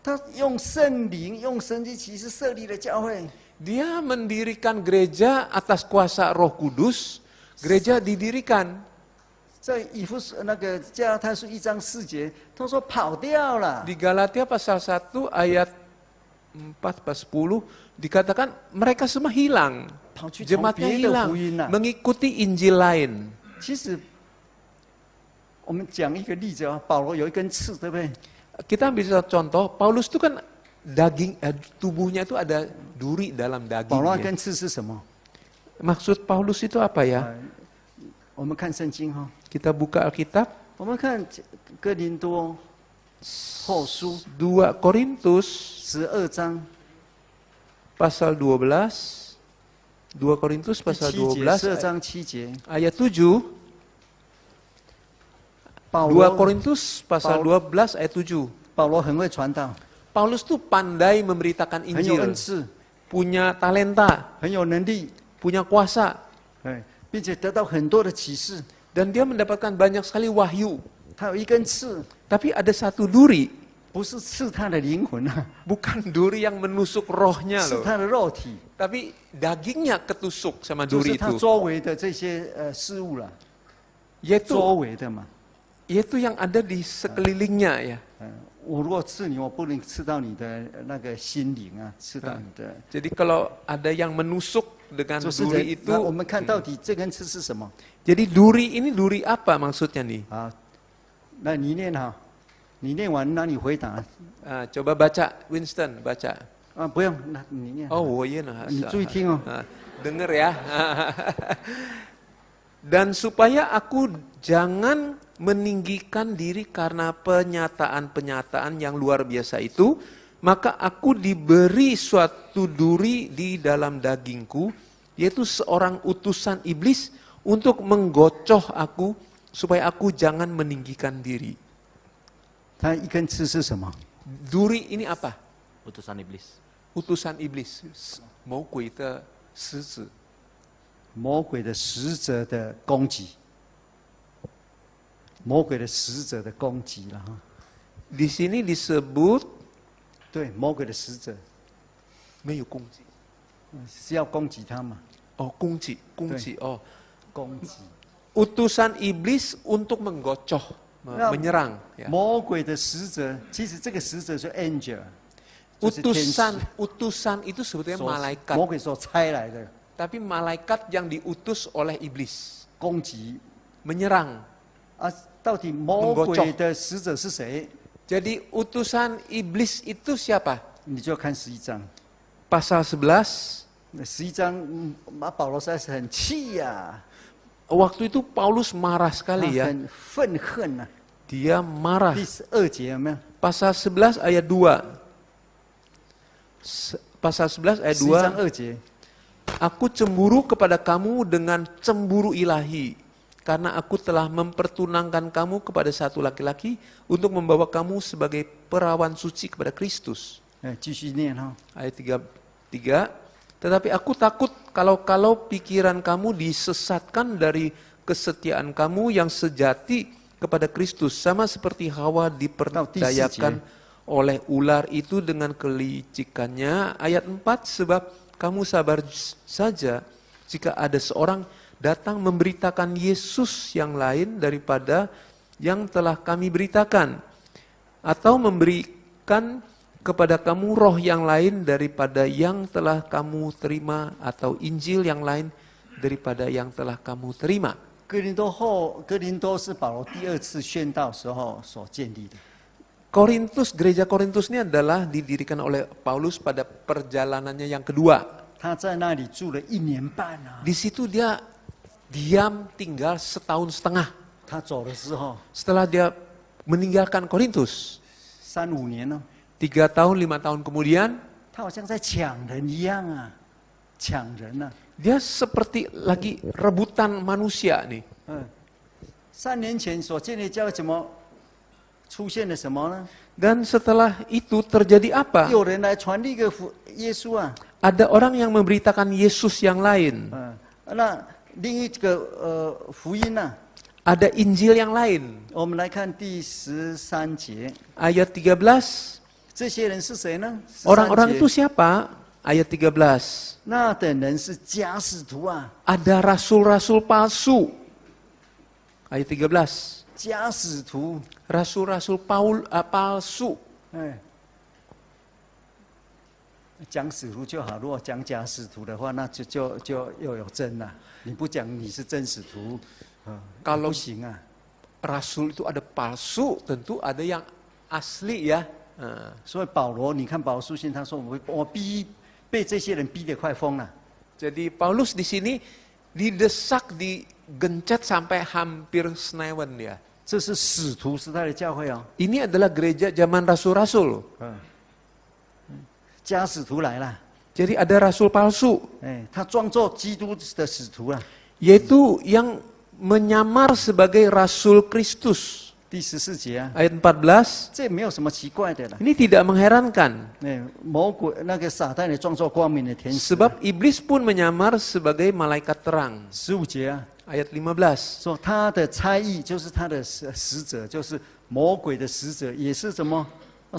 他用圣灵、用神迹奇事设立了教会。
Dia mendirikan gereja atas kuasa Roh Kudus, gereja didirikan.
在以弗所那个加拉太书1章4节，他说跑掉了。
Di Galatia pasal 1 ayat 4 pas 10 dikatakan mereka semua hilang.
跑去传
Jemaatnya
别的
hilang,
福音了。
mengikuti Injil lain.
其实我们讲一个例子啊，保罗有一根刺，对不对？
Kita bisa contoh, Paulus itu kan tubuhnya itu ada duri dalam
保罗那
daging.
根刺是什么？
Maksud Paulus itu apa ya?
我们看圣经哈，
Kita buka Alkitab,
我们看哥林多后书
2 Korintus
12章
pasal 12, 2 Korintus
第
pasal
7节
12
，12章7节，
ayat 7,
保
2
罗
Korintus pasal 12 ayat 7.
保罗很会传道，
Paulus tuh pandai memberitakan
很有
Injil,
恩赐，
punya talenta,
很有能力，
punya kuasa,
哎，并且得到很多的启示。
dan dia mendapatkan banyak sekali wahyu.
他有一根刺，
Tapi ada satu duri,
不是刺他的灵魂啊，
bukan duri yang menusuk rohnya
是
loh,
他的肉体，
tapi dagingnya ketusuk sama
就
duri
是他
itu.
周围的这些事物了，
Yaitu
周围的嘛。
yang ada di sekelilingnya ya.
我如果刺你，我不能刺到你的那个心灵啊，刺到你的。
Jadi kalau ada yang menusuk dengan
就是
duri
人，那我
itu,
们看到底这根刺是什么
jadi duri ini duri apa maksudnya nih?
啊？那你念哈，你念完，那你回答
Coba baca, Winston baca.
啊，不用，那你念。
Oh iya nah.
你注意听哦。
Dengar ya. Dan supaya aku jangan meninggikan diri karena penyataan-penyataan yang luar biasa itu, maka aku diberi suatu duri di dalam dagingku, yaitu seorang utusan iblis untuk menggocoh aku, supaya aku jangan meninggikan diri.
它一根刺是什么？
Duri ini apa?
Utusan iblis.
Utusan iblis. 魔鬼的狮子。
魔鬼的使者的攻击，魔鬼的使者的攻击了哈。
Di sini disebut
对，魔鬼的使者
没有攻击。
是要攻击他嘛？
Oh, kunci. Oh,
攻击。
utusan iblis untuk menggocoh, menyerang. Ya.
魔鬼的使者，其实这个使者是 angel， 就是天使
Utusan itu sebetulnya
所
malaikat.
魔鬼所差来的
Tapi malaikat yang diutus oleh iblis.
攻击
Menyerang.
啊！到底魔鬼的使者是谁？
Jadi utusan iblis itu siapa?
你就要看11章。
Pasal 11.
那11章，保罗实在是很气呀、
Waktu itu Paulus marah
他
sekali ya.
很愤恨呐、
Dia marah.
第12节有没有？
Pasal 11 ayat 2. Pasal 11 ayat
11章
2.
2节。
Aku cemburu kepada kamu dengan cemburu ilahi, karena aku telah mempertunangkan kamu kepada satu laki-laki untuk membawa kamu sebagai perawan suci kepada Kristus.
继续念哈。
Ayat 3. Tetapi aku takut kalau pikiran kamu disesatkan dari kesetiaan kamu yang sejati kepada Kristus, sama seperti Hawa diperdayakan oleh ular itu dengan kelicikannya. Ayat 4, sebab kamu sabar saja jika ada seorang datang memberitakan Yesus yang lain daripada yang telah kami beritakan, atau memberikan kepada kamu roh yang lain daripada yang telah kamu terima, atau Injil yang lain daripada yang telah kamu terima.
哥林多是保罗第2次宣道时候所建立的。
Gereja Korintus ini adalah didirikan oleh Paulus pada perjalanannya yang kedua.
他在那里住了1年半啊。
Di situ dia diam tinggal setahun setengah.
他走的时候
Setelah dia meninggalkan Korintus,
3-5年了，
3 tahun 5 tahun kemudian,
他好像在抢人一样啊，抢人啊。
dia seperti lagi rebutan manusia nih.
3年前所建立教会怎么出现了什么呢？
Dan setelah itu terjadi apa?
有人来传递个耶稣啊，
Ada orang yang memberitakan Yesus yang lain.
那另一个福音啊，
Ada Injil yang lain.
我们来看第13节，
Ayat 13.
这些人是谁呢？
Orang-orang
13
itu
节
siapa? Ayat 13.
那等人是假使徒啊，
Ada rasul-rasul palsu. Ayat 13.
假使徒，
Rasul-rasul palsu.
哎，讲使徒就好，如果讲假使徒的话，那就又有真了。你不讲你是真使徒，
Kalau
不行啊。
rasul itu ada palsu, tentu ada yang asli ya.
所以保罗，你看保罗书信，他说我被这些人逼得快疯了。
Jadi Paulus di sini didesak, digencet sampai hampir senewen ya.
这是使徒时代的教会哦，
Ini adalah gereja zaman rasul-rasul.
假使徒来了，
Jadi ada rasul palsu,
哎，他装作基督的使徒了。
yaitu yang menyamar sebagai rasul Kristus.
第14节啊，
Ayat 14,
这没有什么奇怪的了。
ini tidak mengherankan.
哎，魔鬼那个撒旦也装作光明的天使。
Sebab iblis pun menyamar sebagai malaikat terang.
15节啊，
Ayat 15,
说他的差役就是他的使者，就是魔鬼的使者，也是什么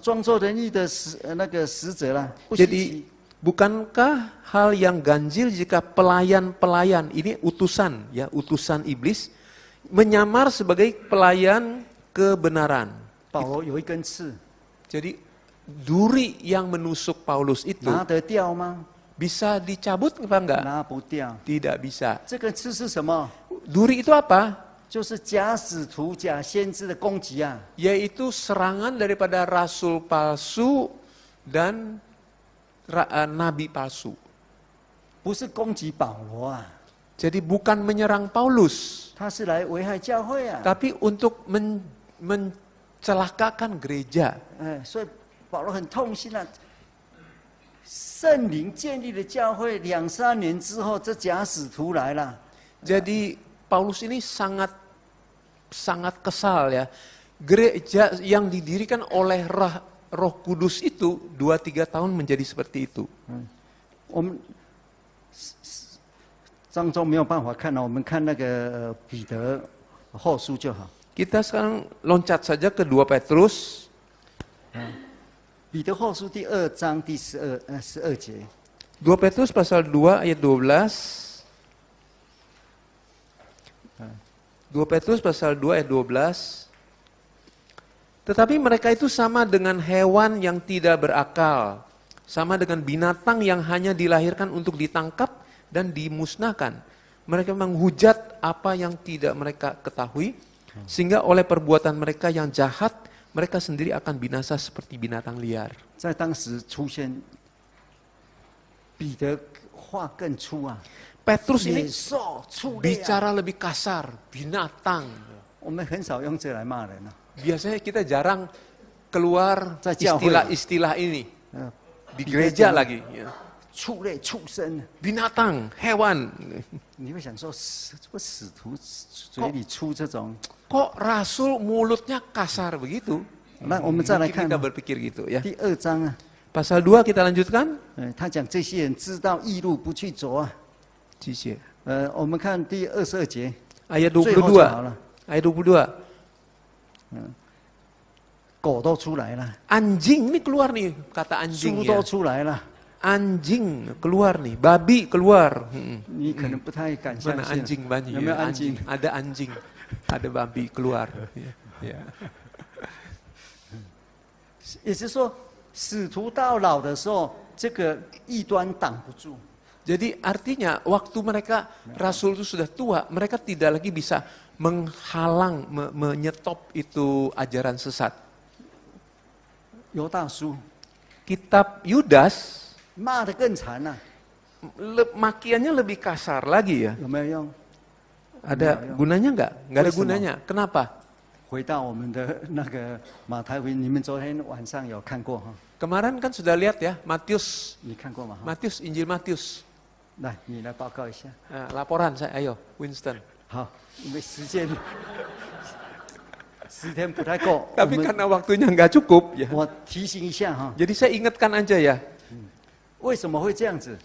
装作人义的那个使者啦。不稀
Jadi
奇
bukankah hal yang ganjil jika pelayan-pelayan ini utusan ya, utusan iblis menyamar sebagai pelayan kebenaran.
保罗有一根刺，
Jadi duri yang menusuk Paulus itu
拿得掉吗？
bisa dicabut apa enggak?
拿不掉。
Tidak bisa.
这个刺是什么？
Duri itu apa?
就是假使徒、假先知的攻击啊！
Yaitu serangan daripada rasul palsu dan nabi palsu.
不是攻击保罗啊，
Jadi bukan menyerang Paulus,
他是来危害教会啊！
tapi untuk mencelakakan gereja.
哎，所以保罗很痛心啊。圣灵建立的教会2-3年之后，这假使徒来了，
Jadi Paulus ini sangat kesal ya. Gereja yang didirikan oleh Roh Kudus itu 2-3 tahun menjadi seperti itu.
我们当中没有办法看了，我们看那个彼得后书就好。
Kita sekarang loncat saja ke 2 Petrus.
彼得后书第2章第12节，
2 Petrus pasal 2 ayat 12. 2 Petrus pasal 2 ayat 12. Tetapi mereka itu sama dengan hewan yang tidak berakal, sama dengan binatang yang hanya dilahirkan untuk ditangkap dan dimusnahkan. Mereka menghujat apa yang tidak mereka ketahui, sehingga oleh perbuatan mereka yang jahat, mereka sendiri akan binasa seperti binatang liar.
在当时出现彼得话更粗啊，
Petrus
野
ini
兽、畜类啊。
bicara lebih kasar, binatang.
我们很少用这来骂人啊。
Biasanya kita jarang keluar
在教会。
istilah-istilah ini.
彼
Di
得
gereja
讲
lagi. Ya.
畜类、畜生，
Binatang, hewan.
你会想说，这个使徒嘴里出这种？
Kok rasul mulutnya kasar begitu?
那我们再来
Mungkin
看
kita berpikir gitu ya.
第2章啊，
Pasal 2 kita lanjutkan.
他讲这些人知道义路不去走啊。
Cici.
我们看第22节，
Ayat
最后就好
22.
了，
Ayat 22.
狗都出来了，
Anjing ini keluar nih, kata anjing
猪
ya.
都出来了，
Anjing keluar nih, babi keluar.
你可能不太敢相
Mana
信。
anjing banyak?
有没有anjing？
Ada anjing, ada babi keluar. Ya.
也就是说，使徒到老的时候，这个异端挡不住。
Jadi artinya waktu mereka rasul itu sudah tua, mereka tidak lagi bisa menghalang, menyetop itu ajaran sesat.
犹大书
Kitab Yudas
骂得更惨了、
makiannya lebih kasar lagi ya.
有没有用？
Ada gunanya nggak? Nggak ada
Terus
gunanya. Kenapa?
回到我们的那个马太福音，你们昨天晚上有看过哈？
Kemarin kan sudah lihat ya, Matius,
你看过吗？哈，
Matius, Injil Matius.
来，你来报告一下。
Laporan saya, ayo Winston.
好，因为时间不太够，
Tapi karena waktunya nggak cukup ya.
我提醒一下哈，
Jadi saya ingatkan aja ya.
为什么会这样子？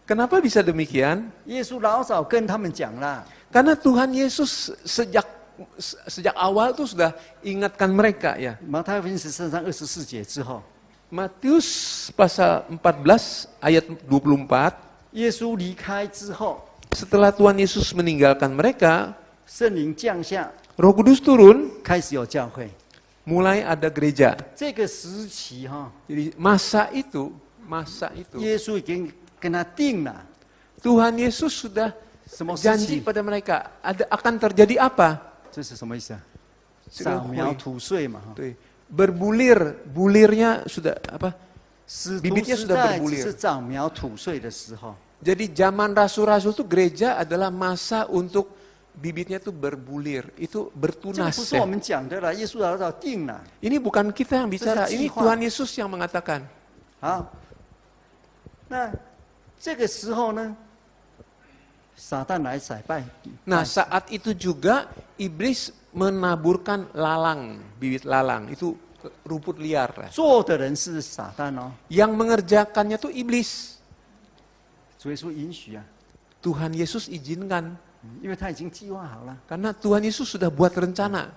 Kenapa bisa demikian?
耶稣老早跟他们讲啦，
Karena Tuhan Yesus sejak awal tuh sudah ingatkan mereka ya.
马太福音13章24节之后，
Matius pasal 14 ayat 24,
耶稣离开之后，
setelah Tuhan Yesus meninggalkan mereka,
圣灵降下，
Roh Kudus turun,
开始有教会。
mulai ada gereja.
这个时期哈，
Jadi masa itu
耶稣已经跟他定了
Tuhan Yesus sudah
什么时
janji
期？
pada mereka akan terjadi apa?
这是什么意思啊？
这个
扫描
会
土穗嘛哈。
Tuh, bulirnya sudah apa?
使徒
Bibitnya
时
sudah
代只
berbulir.
是长苗土穗的时候，
Jadi zaman rasul-rasul itu gereja adalah masa untuk bibitnya itu berbulir, itu
这个
bertunas
不是我
ya.
们讲的啦，耶稣老早定了。
Ini bukan kita yang bicara,
Itu
ini
计划.
Tuhan Yesus yang mengatakan.
好，那这个时候呢，撒旦来宰败。
Nah, saat itu juga iblis menaburkan bibit lalang, itu rumput liar.
做的人是撒旦哦，
Yang mengerjakannya tuh iblis.
主耶稣允许啊，
Tuhan Yesus izinkan.
因为他已经计划好了。
Karena Tuhan Yesus sudah buat rencana.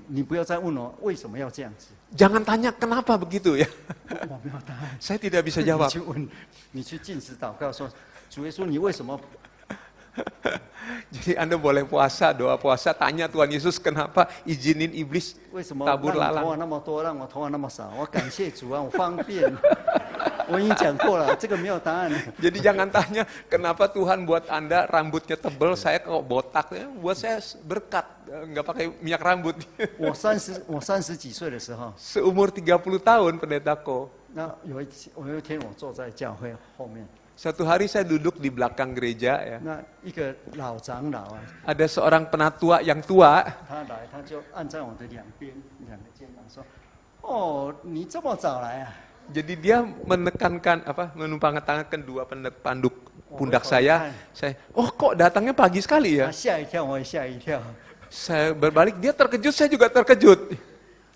你不要再问我为什么要这样子，
Jangan tanya kenapa begitu ya.
我没有答案。
Saya tidak bisa
你
jawab.
去问，你去禁食祷告说，主耶稣，你为什么
Jadi Anda boleh puasa, doa puasa, tanya Tuhan Yesus kenapa izinin iblis
为什么
tabur
让你头
lalang.
发那么多，让我头发那么少？我感谢主啊，我方便。我已经讲过了，这个没有答案。
Jadi jangan tanya kenapa Tuhan buat Anda rambutnya tebal, saya kok botak. Buat saya berkat, nggak pakai minyak rambut.
我30几岁的时候，
Seumur 30 tahun pendetaku.
那有一天我坐在教会后面，
Suatu hari saya duduk di belakang gereja ya.
那一个老长老啊，
Ada seorang penatua yang tua.
他来，他就按在我的两个肩膀说：“哦，你这么早来啊？”
Jadi dia menumpang tangan dua panduk pundak saya. Oh kok datangnya pagi sekali ya?
他吓一跳，我也吓一跳。
Saya berbalik, dia terkejut, saya juga terkejut.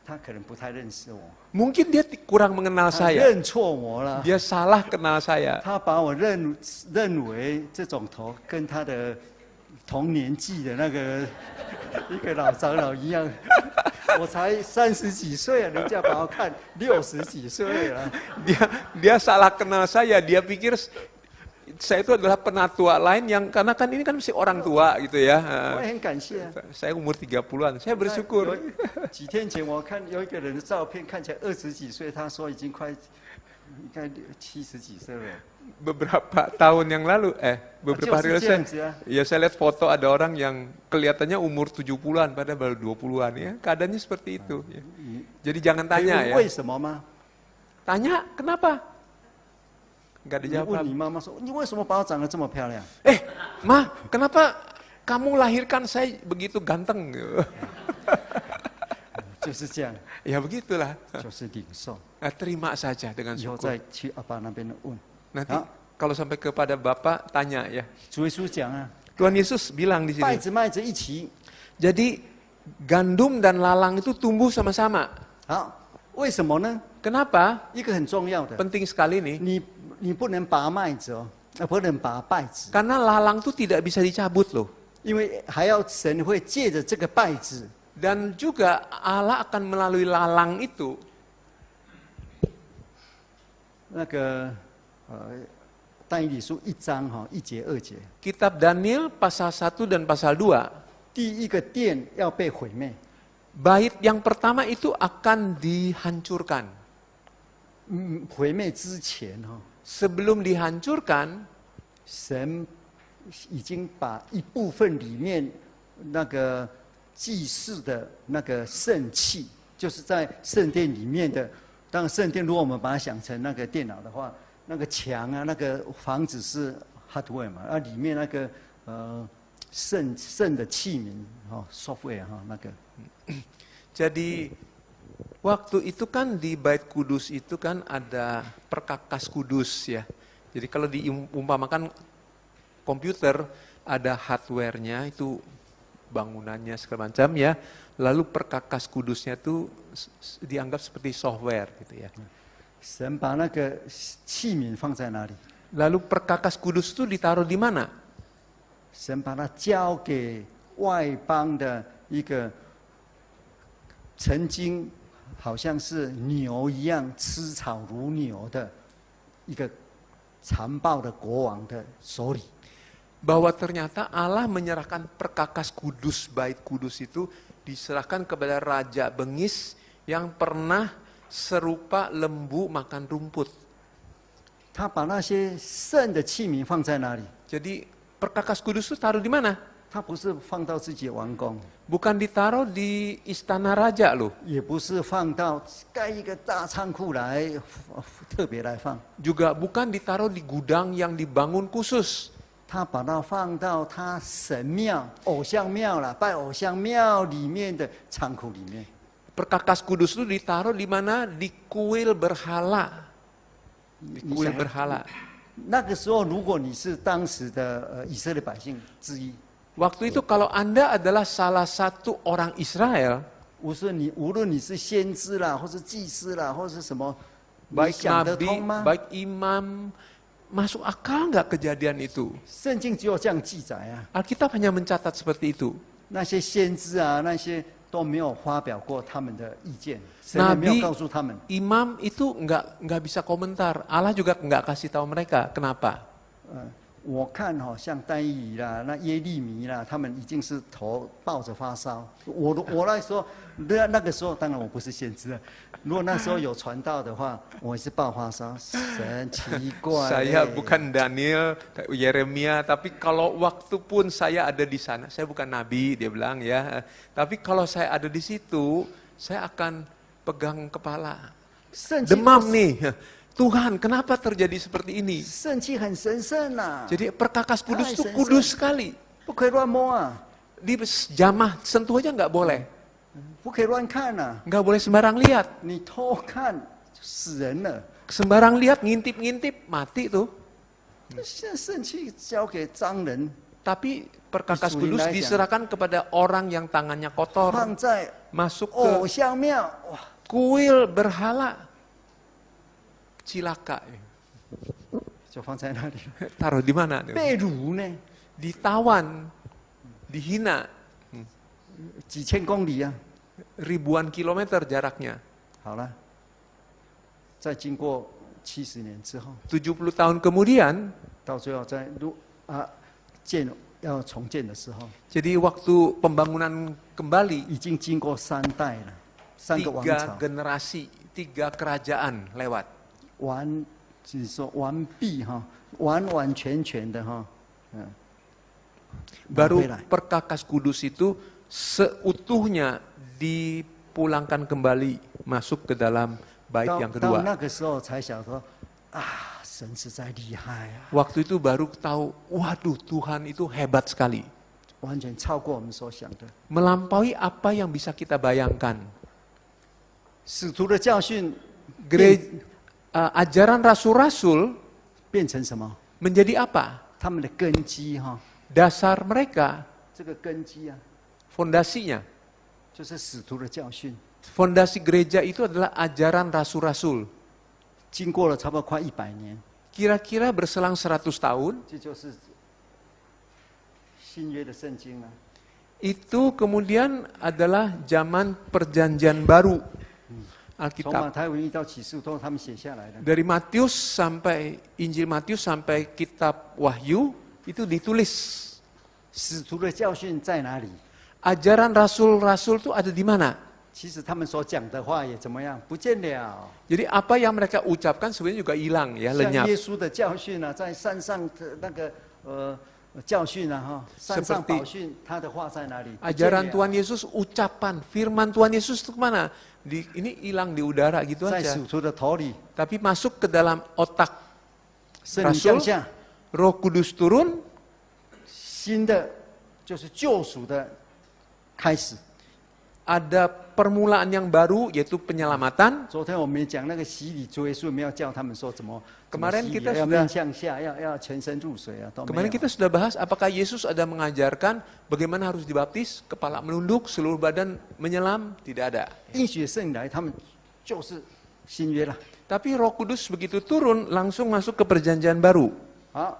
他可能不太认识我，
Mungkin dia kurang mengenal
他
saya.
认错我了。
Dia salah kenal saya.
他把我认为这种头跟他的同年纪的那个一个老长老一样，我才30几岁啊，人家把我看60几岁了。
Dia salah kenal saya. Dia pikir saya itu adalah penatua lain yang karena kan ini kan masih orang tua gitu ya.
我也很感谢啊。
Saya umur 30-an. Saya bersyukur.
几天前我看有一个人的照片，看起来20几岁，他说已经应该70几岁了。
Beberapa tahun yang lalu, beberapa hari lalu saya lihat foto ada orang yang kelihatannya umur 70-an padahal baru 20-an ya. Keadaannya seperti itu ya. Jadi jangan tanya ya.
为什么吗？
Tanya kenapa? Enggak
你问
dijawab.
你妈妈说，你为什么把我长得这么漂亮？
Ma, kenapa kamu lahirkan saya begitu ganteng?
就是这样，
Ya begitulah.
就是领受。
Terima saja dengan
以后
syukur.
再去阿爸那边问。
Nanti
Ah.
kalau sampai kepada Bapak tanya ya.
主耶稣讲啊，
Tuhan Yesus bilang di
稗
sini.
子麦子一起。
Jadi gandum dan lalang itu tumbuh sama-sama.
好，为什么呢？
Kenapa?
一个很重要的，
Penting sekali nih.
你不能拔麦子哦，不能拔稗子，
Karena lalang itu tidak bisa dicabut loh.
因为还要神会借着这个稗子，
Dan juga Allah akan melalui lalang itu.
那个但以理书1章1节2节，
Kitab Daniel pasal 1 dan pasal 2.
第一个殿要被毁灭，
Bait yang pertama itu akan dihancurkan.
毁灭之前
Sebelum dihancurkan,
神已经把一部分里面那个祭祀的那个圣器，就是在圣殿里面的。当然，圣殿如果我们把它想成那个电脑的话，那个墙啊，那个房子是 hardware 嘛，里面那个圣的器皿software 那个。
Jadi waktu itu kan di Bait Kudus itu kan ada perkakas kudus ya. Jadi kalau diumpamakan komputer ada hardware-nya itu bangunannya segala macam ya. Lalu perkakas kudusnya itu dianggap seperti software gitu ya.
神把那个器皿放在哪里？
Lalu perkakas kudus itu ditaruh di mana?
神把它交给外邦的一个曾经好像是牛一样吃草如牛的一个残暴的国王的手里。
Bahwa ternyata Allah menyerahkan perkakas kudus, bait kudus itu diserahkan kepada raja bengis yang pernah serupa lembu makan rumput.
他把那些圣的器皿放在哪里？
Jadi perkakas kudus itu taruh di mana?
他不是放到自己的王宫，
Bukan ditaruh di istana raja loh.
也不是放到盖一个大仓库来特别来放，
Juga bukan ditaruh di gudang yang dibangun khusus.
他把它放到他神庙、偶像庙啦，拜偶像庙里面的仓库里面。
Perkakas kudus itu ditaruh di mana? Di kuil berhala. Di kuil berhala.
那个时候，如果你是当时的以色列百姓之一，
Waktu itu kalau Anda adalah salah satu orang Israel,
无论你是先知啦，或是祭司啦，或是什么，你
baik
想得
nabi,
通吗？
baik imam, masuk akal nggak kejadian itu?
圣经只有这样记载啊。
Alkitab hanya mencatat seperti itu.
那些先知啊，那些都没有发表过他们的意见，神也没有
Nabi,
告诉他们。
imam itu nggak bisa komentar. Allah juga nggak kasih tahu mereka. Kenapa?
我看像但以理啦、那耶利米啦，他们已经是头抱着发烧。我那时候，那个时候当然我不是先知啊。如果那时候有传道的话，我也是抱发烧。神奇怪。
Saya bukan Daniel, Yeremia, tapi kalau waktu pun saya ada di sana, saya bukan nabi, dia bilang ya. Tapi kalau saya ada di situ, saya akan pegang kepala.
圣经
Demam nih. Tuhan, kenapa terjadi seperti ini?
圣经很神圣呐、
Jadi perkakas kudus itu
Hai,
kudus sekali.
不可以乱摸啊，
Di jamah sentuh aja nggak boleh.
不可以乱看呐、
Nggak boleh sembarang lihat.
你偷看就死人了。
Sembarang lihat, ngintip-ngintip, mati tuh.
现在圣器交给脏人，
Tapi perkakas
Disuruh
kudus
aja.
diserahkan kepada orang yang tangannya kotor.
放在
Masuk
偶
ke
像庙，哇，
kuil berhala. Cilaka.
就放在那里。
Taruh di mana?
被掳呢，
Ditawan, dihina.
几千公里啊。
Ribuan kilometer jaraknya.
好了，在经过70年之后，
70 tahun kemudian,
到最后要重建的时候，
jadi waktu pembangunan kembali,
已经经过3代了，3个王
3
朝，
generasi, 3 kerajaan lewat.
就是说完毕哈，完全的哈，Baru 回来
perkakas kudus itu seutuhnya dipulangkan kembali masuk ke dalam bait yang
到
kedua.
那个时候才晓得啊，神实在厉害啊，
Waktu itu baru tahu, waduh Tuhan itu hebat sekali.
完全超过我们所想的。
Melampaui apa yang bisa kita bayangkan.
使徒的教训
Ajaran rasul-rasul
变成什么？
menjadi apa?
他们的根基哈，
Dasar mereka,
这个根基啊，
fondasinya.
就是使徒的教训。
Fondasi gereja itu adalah ajaran rasul-rasul.
经过了差不多快100年，
Kira-kira berselang 100 tahun,
这就是新约的圣经啊。
itu kemudian adalah zaman perjanjian baru.
从马
Alkitab.
太福音到启示录都是他们写下来的。
Dari Matius sampai Injil Matius sampai kitab Wahyu itu ditulis.
使徒的教训在哪里？
Ajaran rasul-rasul itu ada di mana?
其实他们所讲的话也怎么样，不见了。
Jadi apa yang mereka ucapkan sebenarnya juga hilang ya,
像
lenyap.
耶稣的教训啊，在山上的那个教训啊哈，山上
Seperti
宝训，他的话在哪里？不见
Ajaran
了
Tuhan Yesus, ucapan, firman Tuhan Yesus itu kemana? Ini hilang di udara gitu
在
aja.
使徒的头里，
Tapi masuk ke dalam otak
圣灵降下，
Roh Kudus turun,
新的就是救赎的开始。
ada permulaan yang baru yaitu penyelamatan.
昨天我们讲那个洗礼，主耶稣没有教他们说怎么
Kemarin
洗礼
kita
要
sudah
面向下，要全身入水啊，都没
Kemarin
有。
kita sudah bahas apakah Yesus ada mengajarkan bagaimana harus dibaptis, kepala menunduk, seluruh badan menyelam, tidak ada.
应许的圣灵来，他们就是新约了。
Tapi Roh Kudus begitu turun langsung masuk ke perjanjian baru.
好，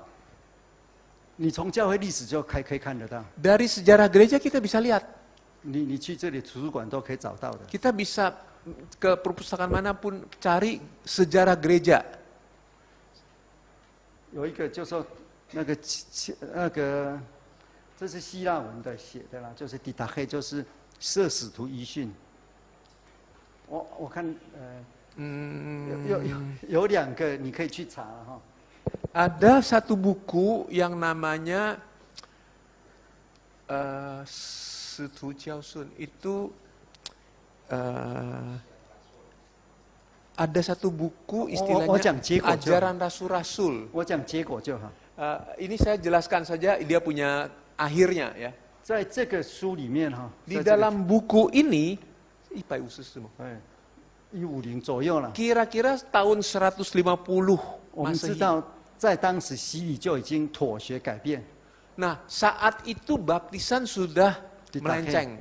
你从教会历史就可以看得到，
Dari sejarah gereja kita bisa lihat,
你去这里图书馆都可以找到的。
kita bisa ke perpustakaan manapun cari sejarah gereja.
有一个就说那个这是希腊文的写的啦，就是 didache， 就是摄使徒遗训。我看有两个你可以去查哈。
Ada satu buku yang namanya Setu Jiaosun. Itu ada satu buku istilahnya ajaran rasul-rasul.
我讲结果就好。
Ini saya jelaskan saja, dia punya akhirnya ya.
在这个书里面哈，
Di dalam buku ini,
150左右了。
kira-kira tahun 150
我们知
Masehi.
道，在当时洗礼就已经妥协改变。
Nah, saat itu baptisan sudah melenceng.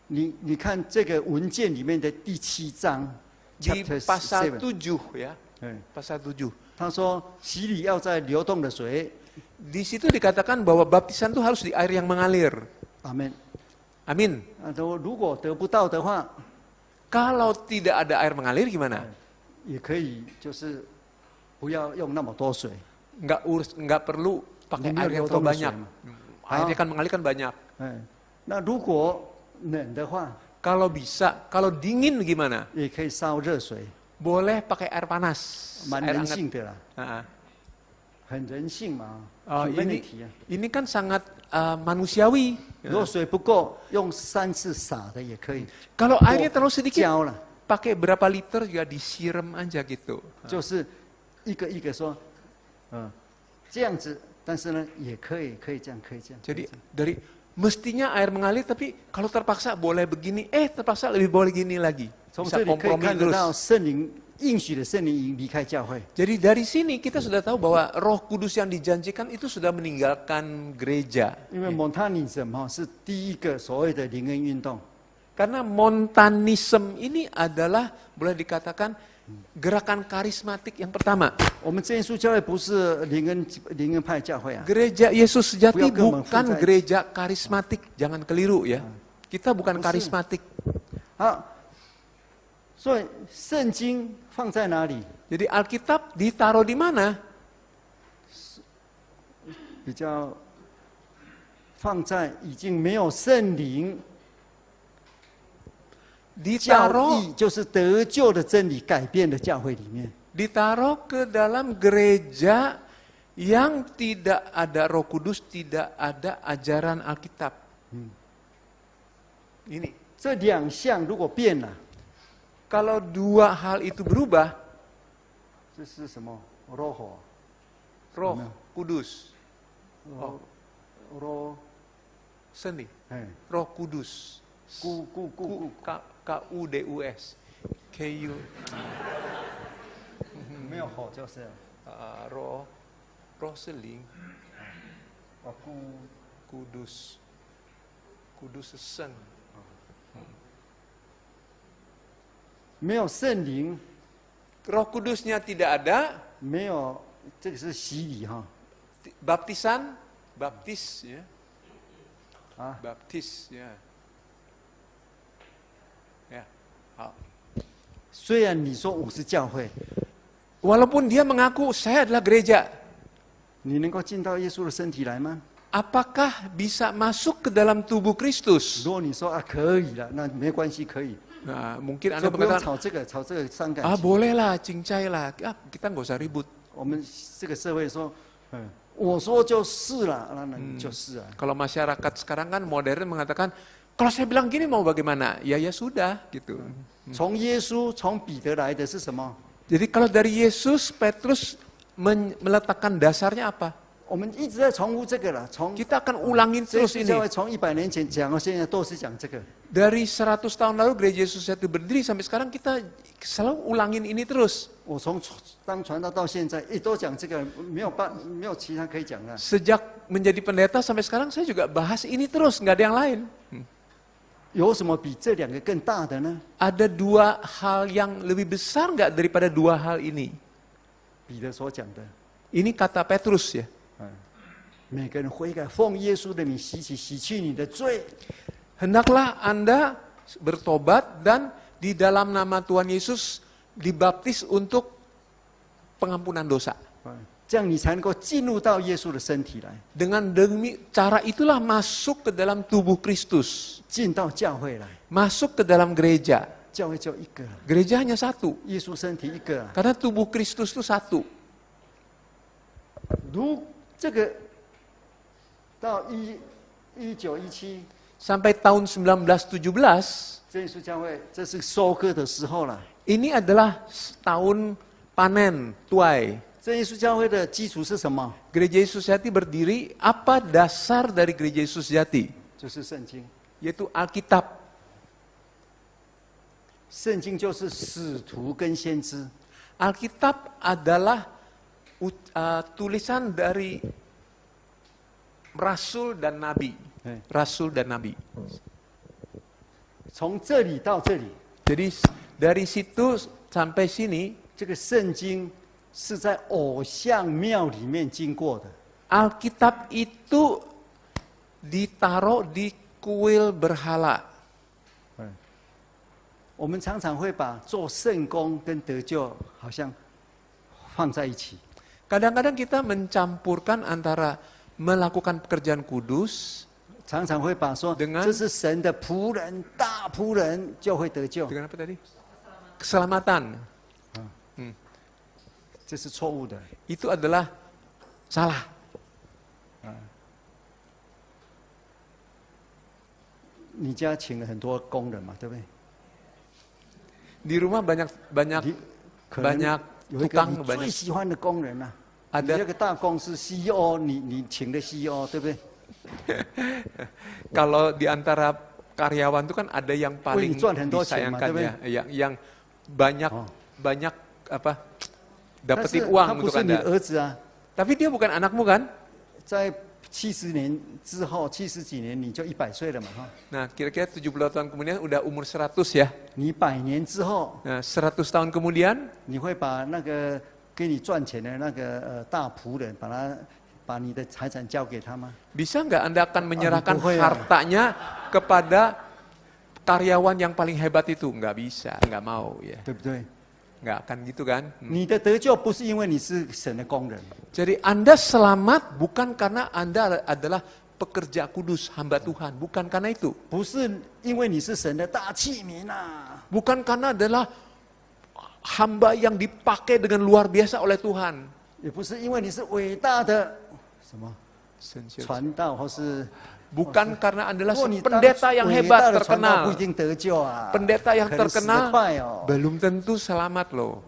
你看这个文件里面的第7章
Di
chapter
pasal
7，
7 ya,
嗯，
pasal 7.
他说洗礼要在流动的水，
Di situ dikatakan bahwa baptisan itu harus di air yang mengalir.
阿门。
Amin.
如果得不到的话，
Kalau tidak ada air mengalir gimana?
也可以就是不要用那么多水。
Nggak perlu pakai
Ini
air yang
流动
terlalu
的
banyak.
水嘛。
Airnya kan mengalir kan banyak.
那如果冷的话，
Kalau bisa, kalau dingin gimana?
也可以烧热水，
Boleh pakai air panas,
蛮
air
人
hangat.
性的啦，
Nah,
很人性嘛。
ini
humanity 啊，
ini kan sangat manusiawi.
如果水不够，用3次洒的也可以。
Kalau airnya terlalu sedikit,
浇了，
pakai berapa liter juga disiram aja gitu.
就是一个一个说，这样子，但是呢，也可以这样，可以这样。
Jadi dari mestinya air mengalir, tapi kalau terpaksa boleh begini, terpaksa lebih boleh gini lagi.
从
Bisa
这里可以
kompromi
看得
terus.
到圣灵应许的圣灵已经离开教会。
Jadi dari sini kita sudah tahu bahwa Roh Kudus yang dijanjikan itu sudah meninggalkan gereja.
因为蒙塔尼什么是第一个所谓的灵恩运动，
Karena Montanism ini adalah boleh dikatakan gerakan karismatik yang pertama.
我们真耶稣教会不是灵恩派教会啊，
Gereja Yesus sejati
Bukan
bukan
memfuzai.
gereja karismatik, jangan keliru ya. Kita bukan karismatik.
好，所以圣经放在哪里？
Jadi Alkitab ditaruh di mana?
比较放在已经没有圣灵。 教
Ditaruh
义就是得救的真理改变的教会里面，
ditaruh ke dalam gereja yang tidak ada Roh Kudus, tidak ada ajaran Alkitab. Ini
这2项如果变了，
kalau dua hal itu berubah,
这是什么？roh
Roh Kudus,
roh，
seni,
哎，
Roh Kudus, Kudus, Ku,
没有火就是了。
Roh seling,
哦，
Kudus sen.
没有圣灵，
Roh Kudusnya tidak ada,
没有这个是洗礼哈
baptisan, baptis ya,
啊，
baptis ya. Ya, 好.
虽然你说我是教会，
Walaupun dia mengaku saya adalah gereja,
你能够进到耶稣的身体来吗？
apakah bisa masuk ke dalam tubuh Kristus?
如果你说啊可以了，那没关系，可以，
Nah, mungkin
就
Anda
不用
berkata,
吵这个伤感
ah
情。
boleh lah, cincai lah, kita nggak usah ribut.
我们这个社会说，我说就是了，那你就是啊。
Kalau masyarakat sekarang kan modern mengatakan, kalau saya bilang gini mau bagaimana? Ya sudah gitu.
从耶稣、从彼得来的是什么？
Jadi kalau dari Yesus, Petrus meletakkan dasarnya apa?
我们一直在重复这个了，从
Kita akan ulangin
这
terus
次教会
ini.
从100年前讲到现在都是讲这个。
Dari 100 tahun lalu gereja Yesus itu berdiri sampai sekarang kita selalu ulangin ini terus.
我从当传道到现在，都讲这个，没有其他可以讲的。
Sejak menjadi pendeta sampai sekarang saya juga bahas ini terus, nggak ada yang lain.
有什么比这两个更大的呢？
Ada dua hal yang lebih besar nggak daripada dua hal ini?
彼得所讲的，
Ini kata Petrus ya.
每个人悔改，奉耶稣的名洗去你的罪。
Hendaklah Anda bertobat dan di dalam nama Tuhan Yesus dibaptis untuk pengampunan dosa.
这样你才能够进入到耶稣的身体来，
Dengan cara itulah masuk ke dalam tubuh Kristus.
进到教会来。
Masuk ke dalam gereja.
教会就一个，
Gereja hanya satu.
耶稣身体一个。
Karena tubuh Kristus itu satu.
如这个到1917，
Sampai tahun 1917,
这耶稣教会这是收割的时候了。
ini adalah tahun panen, tuai.
这耶稣教会的基础是什么？
Gereja Yesus Sejati berdiri, apa dasar dari Gereja Yesus Sejati?
就是圣经。
Yaitu Alkitab.
圣经就是使徒跟先知。
Alkitab adalah tulisan dari Rasul dan Nabi. Rasul dan Nabi.
从这里到这里，
Jadi dari situ sampai sini,
这个圣经是在偶像庙里面经过的。
Alkitab itu ditaruh di kuil berhala.
我们常常会把做圣工跟得救好像放在一起。
Kadang-kadang kita mencampurkan antara melakukan pekerjaan kudus
常常会把说
Dengan-
这是神的仆人，大仆人就会得救，
dengan apa tadi? Keselamatan.
这是错误的。
Itu adalah salah.
你家请了很多工人嘛，对不对？
Di rumah banyak
可能
banyak
有一个
tukang
你最
banyak.
喜欢的工人啊，你
Ada
那个大公司 CEO，你请的 CEO，对不对？
Kalau di antara karyawan itu kan ada yang paling
赚很多钱嘛，
disayangkan
对不对？
ya, yang banyak
Oh.
banyak apa
但是
dapetin
他
uang
不
untuk
是你
Anda.
儿子啊，
Tapi dia bukan anakmu kan?
在70年之后，70几年你就100岁了嘛，哈。
Nah, kira-kira 70 tahun kemudian udah umur 100 ya.
你100年之后，
Nah, 100 tahun kemudian
你会把那个给你赚钱的那个大仆人，把你的财产交给他吗？
bisa nggak Anda akan menyerahkan
bukan ya.
hartanya kepada karyawan yang paling hebat itu? Nggak bisa, nggak mau ya.
对不对？
Nggak akan gitu kan?
你的得救不是因为你是神的工人，
Jadi Anda selamat bukan karena Anda adalah pekerja kudus, hamba Tuhan. Bukan karena itu.
不是因为你是神的大器皿啊，
Bukan karena adalah hamba yang dipakai dengan luar biasa oleh Tuhan.
也不是因为你是伟大的什么传道或是。
Bukan karena adalah
如果你当
pendeta yang
伟
hebat
大的传道不
terkenal.
一定得救啊，
Pendeta yang
可能死得
terkenal
快哦。
belum tentu selamat loh.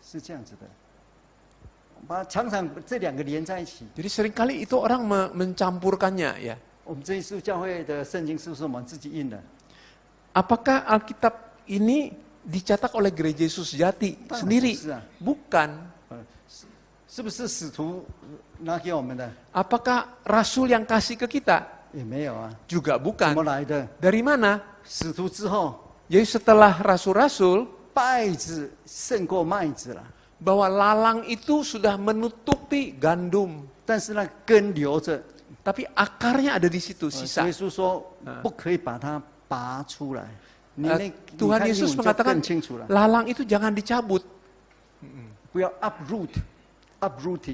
是这样子的，常常这两个连在一起。
Jadi seringkali itu orang mencampurkannya ya.
我们这一次教会的圣经是不是我们自己印的？
Apakah Alkitab ini dicetak oleh Gereja Yesus Sejati
Tang,
sendiri?
是啊。
Bukan.
是不是使徒拿给我们的？
Apakah Rasul yang kasih ke kita?
也没有啊，
Juga
怎么
bukan.
来的？
Dari mana?
使徒之后，
Jadi setelah rasul-rasul,
稗子胜过麦子了，
bahwa lalang itu sudah menutupi gandum.
但是那根留着。
Tapi akarnya ada di situ,
主
sisa.
耶稣说不可以把它拔出来。你那
Tuhan
你看
Yesus
英文就
mengatakan,
更清楚了，
lalang itu jangan dicabut.
不要 uprooted。root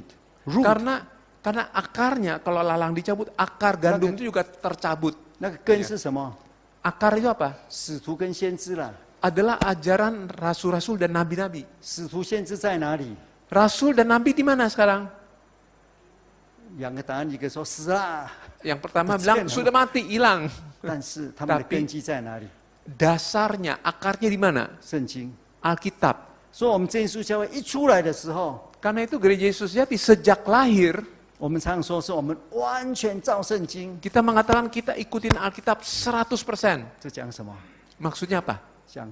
Karena akarnya, kalau lalang dicabut, akar gandum itu juga tercabut.
那个根是什么？
Akar itu apa?
使徒跟先知啦。
adalah ajaran rasul-rasul dan nabi-nabi.
使徒先知在哪里？
Rasul dan nabi di mana sekarang?
两个答案，一个说死了，
Yang pertama
Betul.
bilang sudah mati, hilang.
但是他们的
Tapi-
根基在哪里？
Dasarnya, akarnya di mana?
圣经。
Alkitab.
所以，我们真耶稣教会一出来的时候，
Karena itu gereja Yesus Sejati sejak lahir,
我们常说是我们完全照圣经。
kita mengatakan kita ikutin Alkitab 100%.
这讲什么？
Maksudnya apa?
讲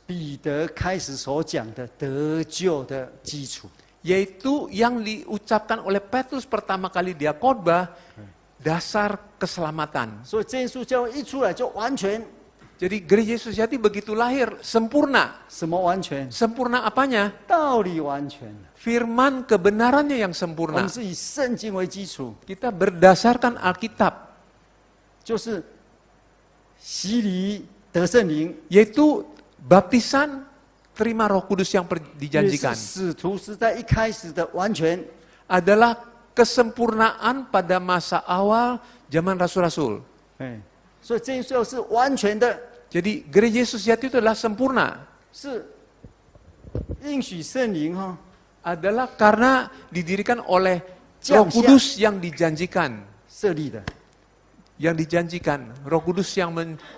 彼得开始所讲的得救的基础。
Yaitu yang diucapkan oleh Petrus pertama kali dia khotbah, dasar keselamatan.
所以，真耶稣教会一出来就完全，
Jadi gereja Yesus Sejati begitu lahir, sempurna.
什么完全？
Sempurna apanya?
道理完全。
Firman kebenarannya yang
我
sempurna.
们是以圣经为基础，
Kita berdasarkan Alkitab,
就是洗礼得圣灵，
yaitu baptisan, terima Roh Kudus yang
也是
dijanjikan.
使徒时代一开始的完全。
Adalah kesempurnaan pada masa awal zaman rasul-rasul.
哎，所以真耶稣教会是完全的，
Jadi gereja Yesus Sejati itu adalah sempurna.
是应许圣灵哈、
Adalah karena didirikan oleh
Jiang
Roh Kudus yang dijanjikan.
设立的。
Yang dijanjikan. Roh Kudus yang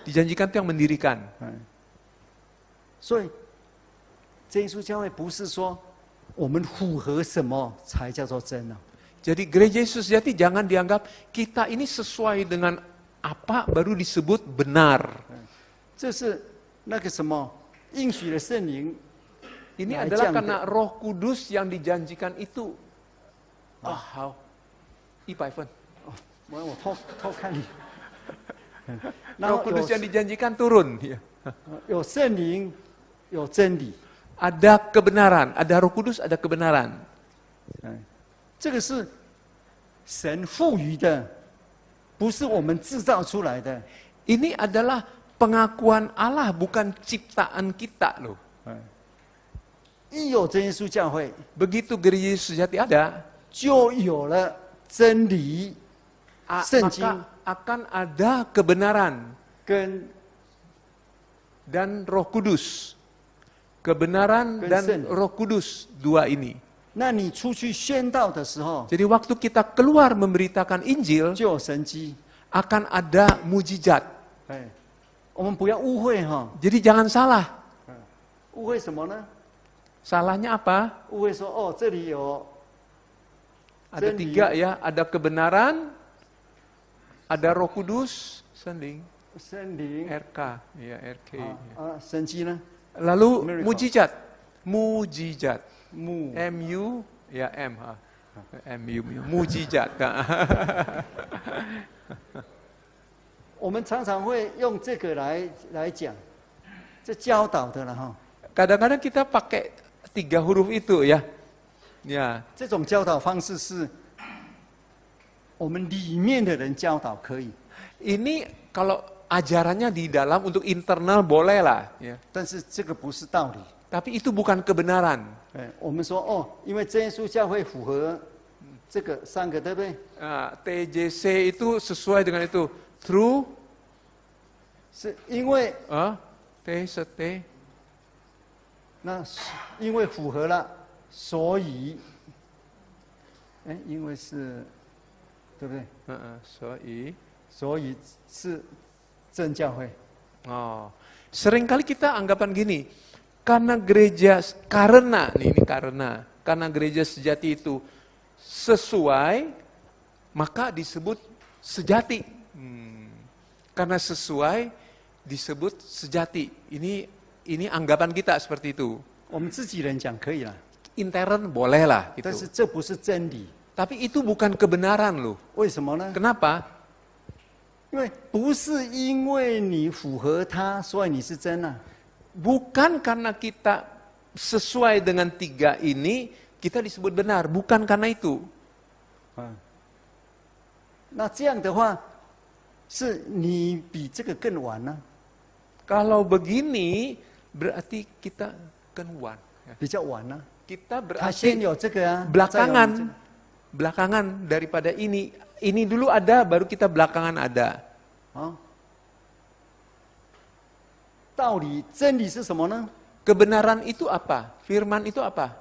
dijanjikan itu yang mendirikan.
哎，所以真耶稣教会不是说我们符合什么才叫做真啊，
Jadi gereja Yesus Sejati jangan dianggap kita ini sesuai dengan apa baru disebut benar.
这是那个什么应许的圣灵。
Ini
Nah,
adalah
jangan.
karena Roh Kudus yang dijanjikan itu. How? 100分.
我偷看你。然
Roh
后
Kudus yang dijanjikan turun. Ya.
有圣灵，有真理，
Ada kebenaran, ada Roh Kudus, ada kebenaran.
这个是神赋予的，不是我们制造出来的。
Ini adalah pengakuan Allah, bukan ciptaan kita loh.
一有真耶稣教会，
Begitu gereja Yesus Sejati ada,
就有了真理、圣经
maka akan ada kebenaran
跟
dan Roh Kudus. Kebenaran dan
Consent.
Roh Kudus, dua ini.
那你出去宣道的时候，
Jadi waktu kita keluar memberitakan Injil,
就有神迹。
akan ada mujizat.
哎，我们不要误会哈，
Jadi jangan salah.
误会什么呢？
Salahnya apa?
误会说哦，这里有
Ada
真理
tiga ya, ada kebenaran, ada Roh Kudus, sending,
圣灵
RK, ya RK.
神迹呢？
Lalu
Miracle.
mujizat, mujizat,
木
MU, ya M, MU, mujizat.
我们常常会用这个来讲，这教导的了哈。
Kadang-kadang kita pakai 3 huruf itu ya. Ya,
这种教导方式是我们里面的人教导可以，
ini kalau ajarannya di dalam untuk internal boleh lah. Ya.
但是这个不是道理。
Tapi itu bukan kebenaran.
哎，我们说哦，因为真耶稣教会符合这个三个，对不对？
TJC itu sesuai dengan itu. True,
是因为
T, T,
那因为符合了，所以，哎，因为是，对不对？ 所以是真教会。
Seringkali kita anggapan gini, karena gereja sejati itu sesuai, maka disebut sejati. Karena sesuai disebut sejati. Ini anggapan kita seperti itu.
我们自己人讲可以啦，
Intern boleh lah
但
gitu.
是这不是真理。
Tapi itu bukan kebenaran loh.
为什么呢？
Kenapa?
因为不是因为你符合它，所以你是真啊。
Bukan karena kita sesuai dengan 3 ini, kita disebut benar. Bukan karena itu.
那这样的话，是你比这个更晚呢、
Kalau begini, berarti kita kenuan.
比较晚呢、
Kita
他先
berarti
有这个啊，再有你这
belakangan.
个
Belakangan daripada ini. Ini dulu ada, baru kita belakangan ada.
啊。道理、真理是什么呢？
Kebenaran itu apa? Firman itu apa?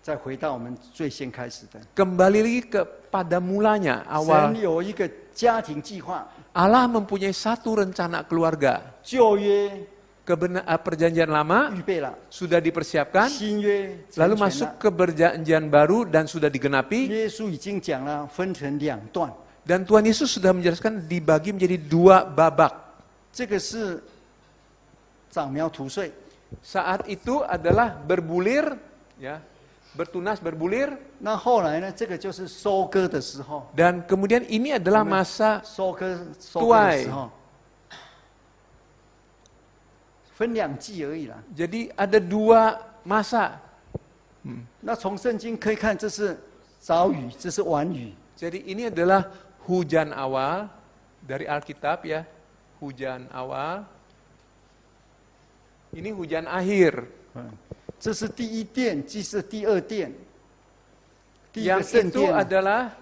再回到我们最先开始的，
Kembali lagi kepada mulanya,
神
awal
有一个家庭计划，
Allah mempunyai satu rencana keluarga.
旧约
Perjanjian lama
预备了，
sudah dipersiapkan,
新约
lalu
成全
masuk
了。
ke perjanjian baru dan sudah digenapi.
耶稣已经讲了，分成两段，
Dan Tuhan Yesus sudah menjelaskan dibagi menjadi 2 babak.
这个是长苗吐穗，
Saat itu adalah berbulir, ya, bertunas berbulir,
那后来呢，这个就是收割的时候，
dan kemudian ini adalah masa
收割的
tuai
时候，分两季而已啦。
Jadi ada 2 masa.
那从圣经可以看，这是早雨，这是晚雨。
Jadi ini adalah hujan awal dari Alkitab ya, hujan awal. Ini hujan akhir.
这是第一殿，这是第二殿，第一个
Yang
圣
itu
殿。
adalah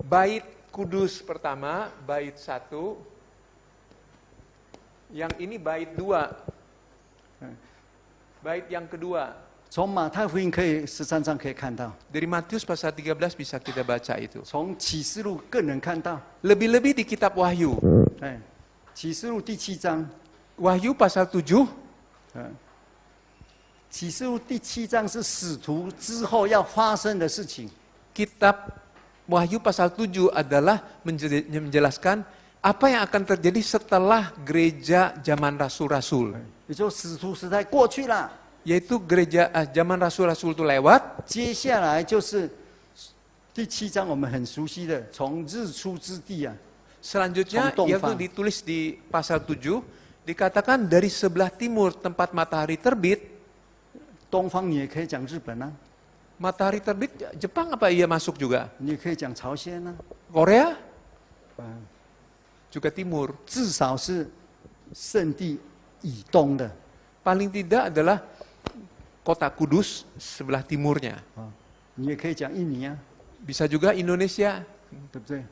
bait kudus pertama, bait 1. Yang ini bait 2. Bait yang kedua.
从马太福音可以13章可以看到，
Dari Matius pasal 13 bisa kita baca itu.
从启示录更能看到。
Lebih-lebih di kitab Wahyu.
哎，启示录第7章，
Wahyu pasal 7,
启示录第7章是使徒之后要发生的事情。
kitab Wahyu pasal 7 adalah menjelaskan apa yang akan terjadi setelah gereja zaman rasul-rasul.
也就使徒时代过去了，
Yaitu gereja zaman rasul-rasul itu lewat.
接下来就是第7章我们很熟悉的，从日出之地啊，
Selanjutnya
Tong
yaitu
Fang.
ditulis di pasal 7, dikatakan dari sebelah timur tempat matahari terbit.
东方你也可以讲日本啊，
Matahari terbit Jepang apa iya masuk juga?
你也可以讲朝鲜啊，
Korea juga timur.
至少是圣地以东的。
Paling tidak adalah kota Kudus sebelah timurnya.
你也可以讲印尼啊，
Bisa juga Indonesia.
对不对？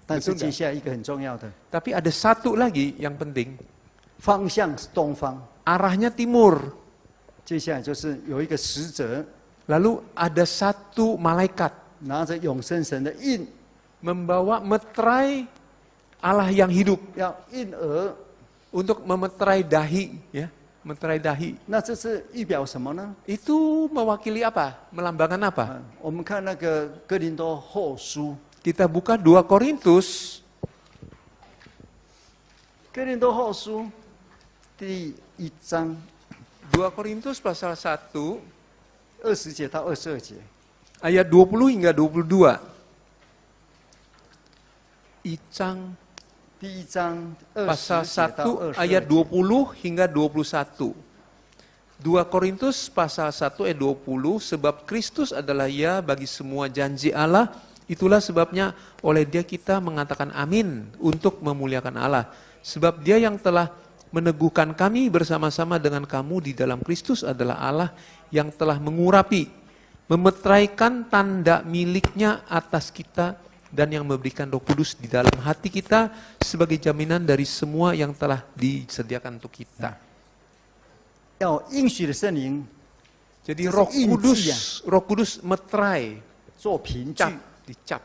但是
Betul
接下来一个很重要的
Tapi ada satu lagi yang penting.
方向是东方，
Arahnya timur.
接下来就是有一个使者
Lalu ada satu malaikat
拿着永生神的印，
membawa meterai Allah yang hidup
要印额。
untuk memeterai dahi, ya, meterai dahi.
那这是预表什么呢？
Itu mewakili apa? Melambangkan apa?
我们看那个哥林多后书，
Kita buka 2 Korintus
哥林多后书第1章
2 Korintus pasal 1
20节到22节。
ayat 20 hingga 22. Icang
第1章
pasal
20节到
1 ayat
22节。
20 hingga 21. 2 Korintus pasal 1 ayat 20, sebab Kristus adalah ya bagi semua janji Allah, itulah sebabnya oleh dia kita mengatakan amin untuk memuliakan Allah. Sebab dia yang telah meneguhkan kami bersama-sama dengan kamu di dalam Kristus adalah Allah yang telah mengurapi, memeteraikan tanda miliknya atas kita dan yang memberikan Roh Kudus di dalam hati kita sebagai jaminan dari semua yang telah disediakan untuk kita.
要应许的圣灵
Jadi
Itu
Roh
inti ya.
Kudus meterai,
做凭据，
dicap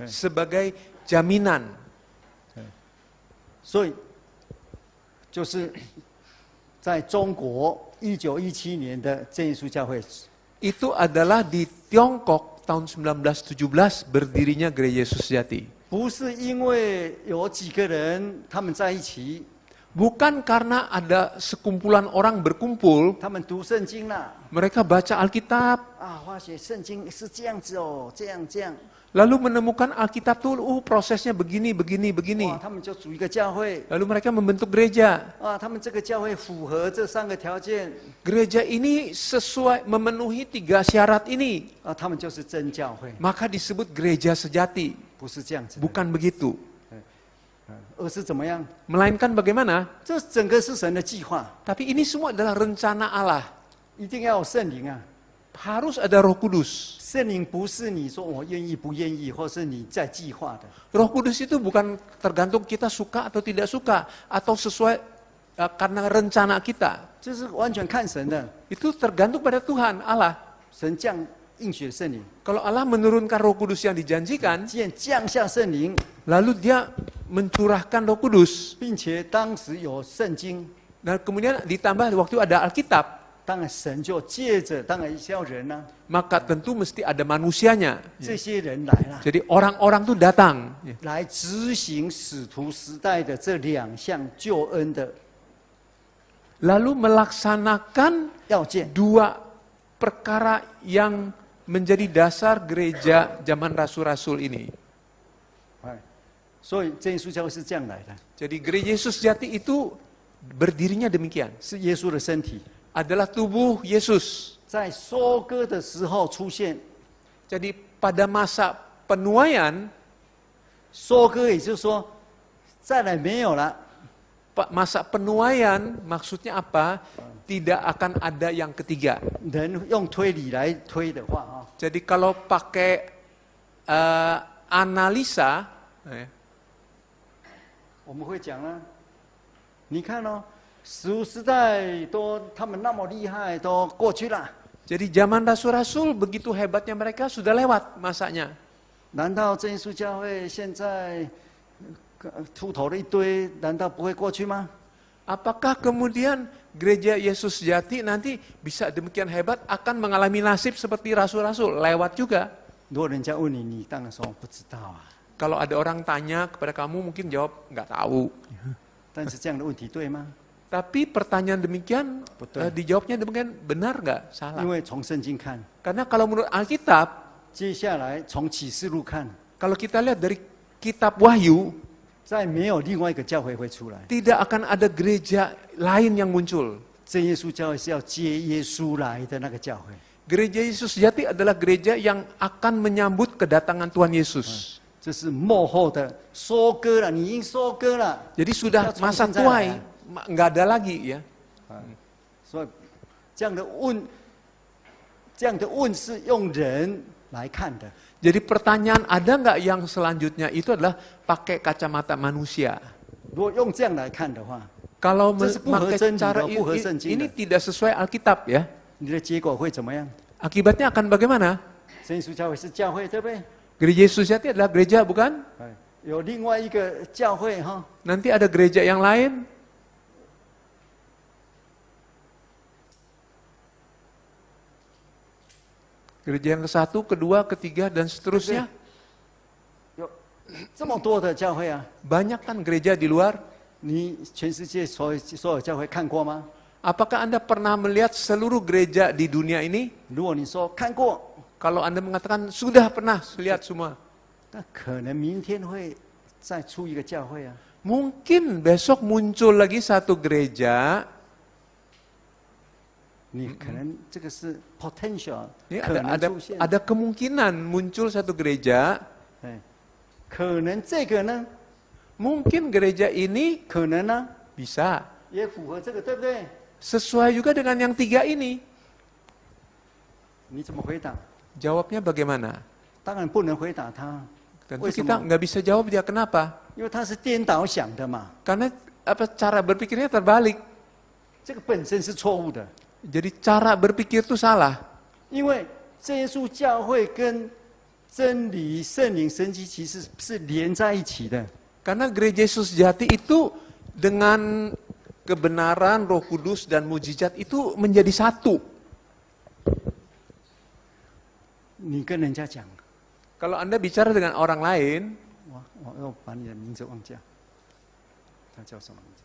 sebagai jaminan.
所以就是在中国1917年的真耶稣教会，
Itu adalah di Tiongkok tahun 1917 berdirinya Gereja Yesus Sejati.
不是因为有几个人他们在一起，
Bukan karena ada sekumpulan orang berkumpul,
他们读圣经啦，
mereka baca Alkitab,
啊，发现圣经是这样子哦，这样这样，
lalu menemukan Alkitab tuh, prosesnya begini, begini, begini.
哇，他们就组一个教会，
Lalu mereka membentuk gereja.
啊，他们这个教会符合这3个条件，
Gereja ini sesuai memenuhi 3 syarat ini,
啊，他们就是真教会，
maka disebut gereja sejati.
不是这样子的，
Bukan begitu.
而是怎么样？
Melainkan bagaimana?
这整个是神的计划，
Tapi ini semua adalah rencana Allah.
一定要有圣灵啊。
Harus ada Roh Kudus.
圣灵不是你说我愿意不愿意，或是你在计划的，
Roh Kudus itu bukan tergantung kita suka atau tidak suka, atau sesuai karena rencana kita.
这是完全看神的，
Itu tergantung pada Tuhan, Allah.
神降应许的圣灵，
Kalau Allah menurunkan Roh Kudus yang dijanjikan,
既然降下圣灵，
lalu dia mencurahkan Roh Kudus.
并且当时有圣经，
Dan kemudian ditambah waktu ada Alkitab,
当然神就借着当然一些人呢、
maka tentu mesti ada manusianya.
这些人来了，
Jadi orang-orang tuh datang.
来执行使徒时代的这两项救恩的
Lalu melaksanakan
要件。
dua perkara yang menjadi dasar gereja zaman rasul-rasul ini.
哎，所以真耶稣教会是这样来的，
Jadi gereja Yesus Sejati itu berdirinya demikian.
是耶稣的身体，
Adalah tubuh Yesus.
在收割的时候出现。
Jadi pada masa penuaian,
收割也就是说，再来没有了，
masa penuaian maksudnya apa? Tidak akan ada yang ketiga.
人用推理来推的话啊，
Jadi kalau pakai analisa,
我们会讲呢，你看哦，使徒时代都他们那么厉害，都过去了，
jadi zaman rasul-rasul begitu hebatnya mereka sudah lewat masanya.
难道真耶稣教会现在秃头的一堆，难道不会过去吗？
Apakah kemudian gereja Yesus Sejati nanti bisa demikian hebat akan mengalami nasib seperti rasul-rasul? Lewat juga.
如果人家问你，你当然说不知道啊。
Kalau ada orang tanya kepada kamu mungkin jawab nggak tahu.
但是这样的问题对吗？
Tapi pertanyaan demikian
Betul.
dijawabnya demikian benar nggak? Salah.
因为从圣经看，
Karena kalau menurut Alkitab,
接下来从启示录看，
kalau kita lihat dari kitab Wahyu,
再没有另外一个教会会出来。
tidak akan ada gereja lain yang muncul.
真耶稣教会是要接耶稣来的那个教会。
Gereja Yesus Sejati adalah gereja yang akan menyambut kedatangan Tuhan Yesus.
这是幕后的收割了，你已经收割了，
Jadi sudah
Kita
masa
langsung
tuai,
saja.
nggak ada lagi ya.
所以这样的问是用人来看的。
Jadi pertanyaan ada nggak yang selanjutnya itu adalah pakai kacamata manusia.
如果用这样来看的话，
Kalau
这是不合
memakai
真理的，
cara
不合圣经的。
ini tidak sesuai Alkitab ya.
你的结果会怎么样？
Akibatnya akan bagaimana?
真耶稣教会是教会，对不对？
Gereja Yesus Sejati adalah gereja bukan?
哎，有另外一个教会哈，
Nanti ada gereja yang lain. Gereja yang ke-1, ke-2, ke-3 dan seterusnya.
有这么多的教会啊，
Banyak kan gereja di luar.
你全世界所有教会看过吗？
Apakah Anda pernah melihat seluruh gereja di dunia ini?
如果你说看过，
Kalau Anda mengatakan sudah pernah lihat semua.
那可能明天会再出一个教会啊。
Mungkin besok muncul lagi satu gereja.
你可能这个是 potential，
Ini
可能出现。
ada kemungkinan muncul satu gereja.
哎，可能这个呢，
Mungkin gereja ini
可能呢，
bisa
也符合这个，对不对？
sesuai juga dengan yang 3 ini.
你怎么回答？
Jawabnya bagaimana?
当然不能回答他，
Tentu
为什
kita
么？
nggak bisa jawab dia kenapa?
因为他是颠倒想的嘛，
Karena cara berpikirnya terbalik.
这个本身是错误的。
Jadi cara berpikir itu salah.
因为真耶稣教会跟真理、圣灵、神迹其实是连在一起的。
Karena gereja Yesus Sejati itu dengan kebenaran, Roh Kudus dan mujizat itu menjadi satu.
你跟人家讲，
Kalau Anda bicara dengan orang lain,
我要把你的名字忘记了，他叫什么名字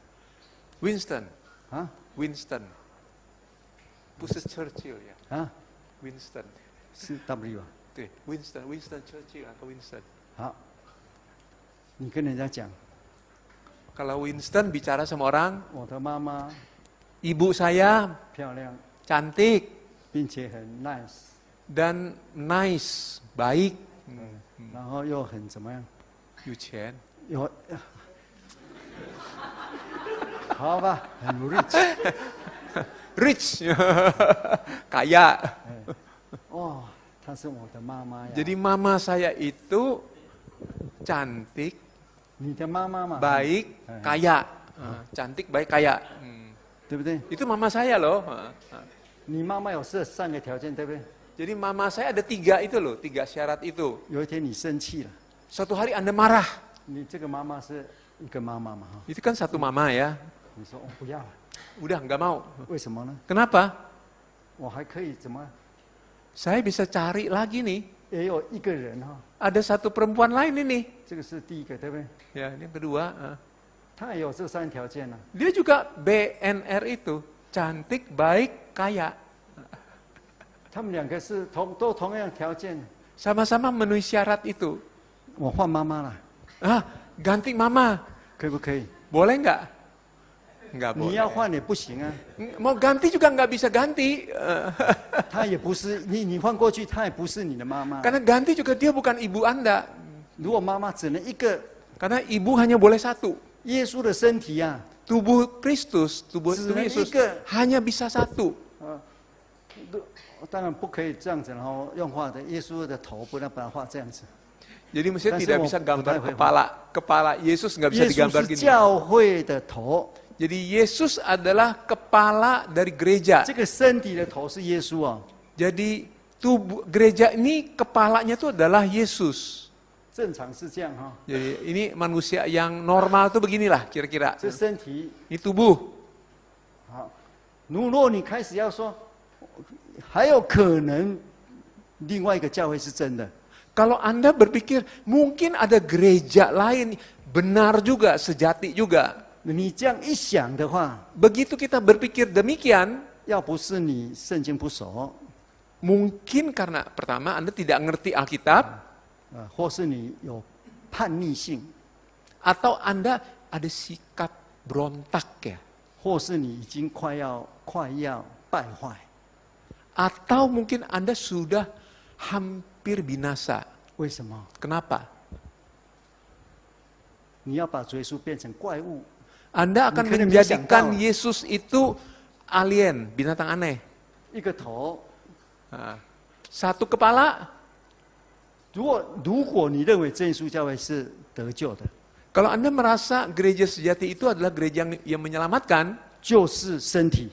Winston,
啊？
Winston, 不是 Churchill 呀
啊，
，Winston,
是 W 啊。
对，Winston Churchill atau Winston.
好，你跟人家讲，
Kalau Winston bicara sama orang,
我的妈妈
ibu saya
漂亮，
cantik
并且很 nice，
dan nice, baik,
然后又很怎么样？
有钱。
有，好吧，很 rich。
Rich, kaya.
哦，她是我的妈妈呀。
Jadi mama saya itu cantik,
你的妈妈嘛，
baik, kaya. Cantik, baik, kaya.
对不对？
Itu mama saya loh.
你妈妈有这3个条件，对不对？
Jadi mama saya ada 3 itu loh, 3 syarat itu.
有一天你生气了，
Suatu hari Anda marah.
你这个妈妈是一个妈妈嘛哈，
Itu kan satu mama ya.
你说我不要了，
Udah nggak mau.
为什么呢？
Kenapa?
我还可以怎么？
Saya bisa cari lagi nih.
也有一个人哈，
Ada satu perempuan lain ini.
这个是第一个，对不对？
Ya, ini yang kedua.
他也有这3条件呢、
Dia juga BNR itu. Cantik, baik, kaya.
他们2个是都同样条件。
Sama-sama memenuhi syarat itu.
我换妈妈了，
Ganti mama.
可不可以？
Boleh nggak? Nggak
你
boleh.
要换也不行啊，
Mau ganti juga nggak bisa ganti.
他也不是你换过去，他也不是你的妈妈。
Karena ganti juga dia bukan ibu Anda.
如果妈妈只能一个，
Karena ibu hanya boleh satu.
耶稣的身体啊，
Tubuh Kristus, tubuh
Sebenarnya
Yesus
ika.
hanya bisa satu.
当然不可以这样子，然后用画的耶稣的头不能把它画这样子。
Jadi mestinya
Kan
tidak
saya
bisa
mau
gambar
bertanya,
kepala Yesus nggak bisa
耶稣
digambar
是
gini.
教会的头，
Jadi Yesus adalah kepala dari gereja.
这个身体的头是耶稣啊。
Jadi tubuh gereja ini kepalanya itu adalah Yesus.
正常是这样哈，
Jadi ini manusia yang normal tuh beginilah kira-kira.
这身体
Ini tubuh.
好。如果你开始要说，还有可能另外一个教会是真的，
Kalau Anda berpikir mungkin ada gereja lain, benar juga, sejati juga.
你这样一想的话，
Begitu kita berpikir demikian,
要不是你圣经不熟，
mungkin karena pertama Anda tidak ngerti Alkitab,
或是你有叛逆性，
atau Anda ada sikap berontak ya.
或是你已经快要败坏。
Atau mungkin Anda sudah hampir binasa.
为什么？
Kenapa?
你要把主耶稣变成怪物？
Anda akan
Mungkin
menjadikan
bisa
Yesus itu alien, binatang aneh.
一个头，
Satu kepala.
如果你认为真耶稣教会是得救的，
Kalau Anda merasa gereja sejati itu adalah gereja yang menyelamatkan,
就是身体，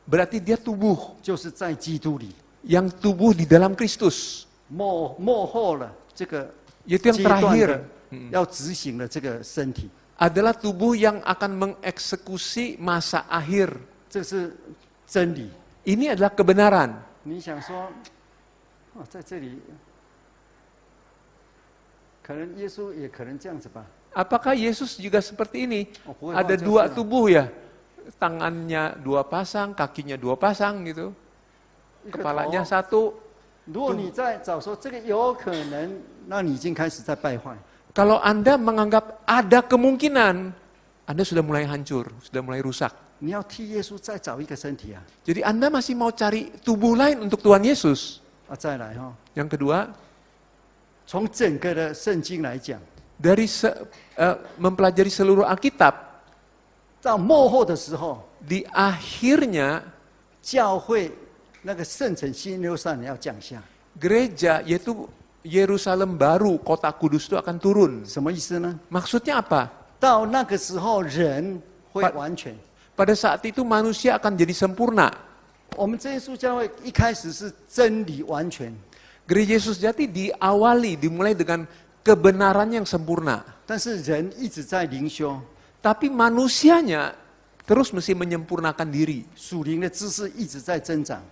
berarti dia tubuh.
就是在基督里
Yang tubuh di dalam Kristus.
幕后了这个
Itu yang
阶段
terakhir.
的要执行的这个身体，
Adalah tubuh yang akan mengeksekusi masa akhir.
这是真理。
Ini adalah kebenaran.
你想说，在这里，可能耶稣也可能这样子吧？
Apakah Yesus juga seperti ini?
Oh, boleh,
Ada
Pak,
dua
jelaskan.
tubuh ya? Tangannya 2 pasang, kakinya 2 pasang gitu.
一个
Kepalanya
头
1.
如果你在找说这个有可能，那你已经开始在败坏。
Kalau Anda menganggap ada kemungkinan, Anda sudah mulai hancur, sudah mulai rusak.
你要替耶稣再找一个身体啊！
Jadi Anda masih mau cari tubuh lain untuk Tuhan Yesus.
再来哈、
Yang kedua,
从整个的圣经来讲，
dari mempelajari seluruh Alkitab,
到末后的时候，
di akhirnya
教会那个圣城新耶路撒冷要降下，
gereja yaitu Yerusalem baru, kota kudus itu akan turun.
什么意思呢？
Maksudnya apa?
到那个时候，人会
Pak-
完全。
Pada saat itu manusia akan jadi sempurna.
我们真耶稣教会一开始是真理完全，
Gereja Yesus Jati dimulai dengan kebenaran yang sempurna.
但是人一直在灵修，
Tapi manusianya terus mesti menyempurnakan diri.
属灵的知识一直在增长。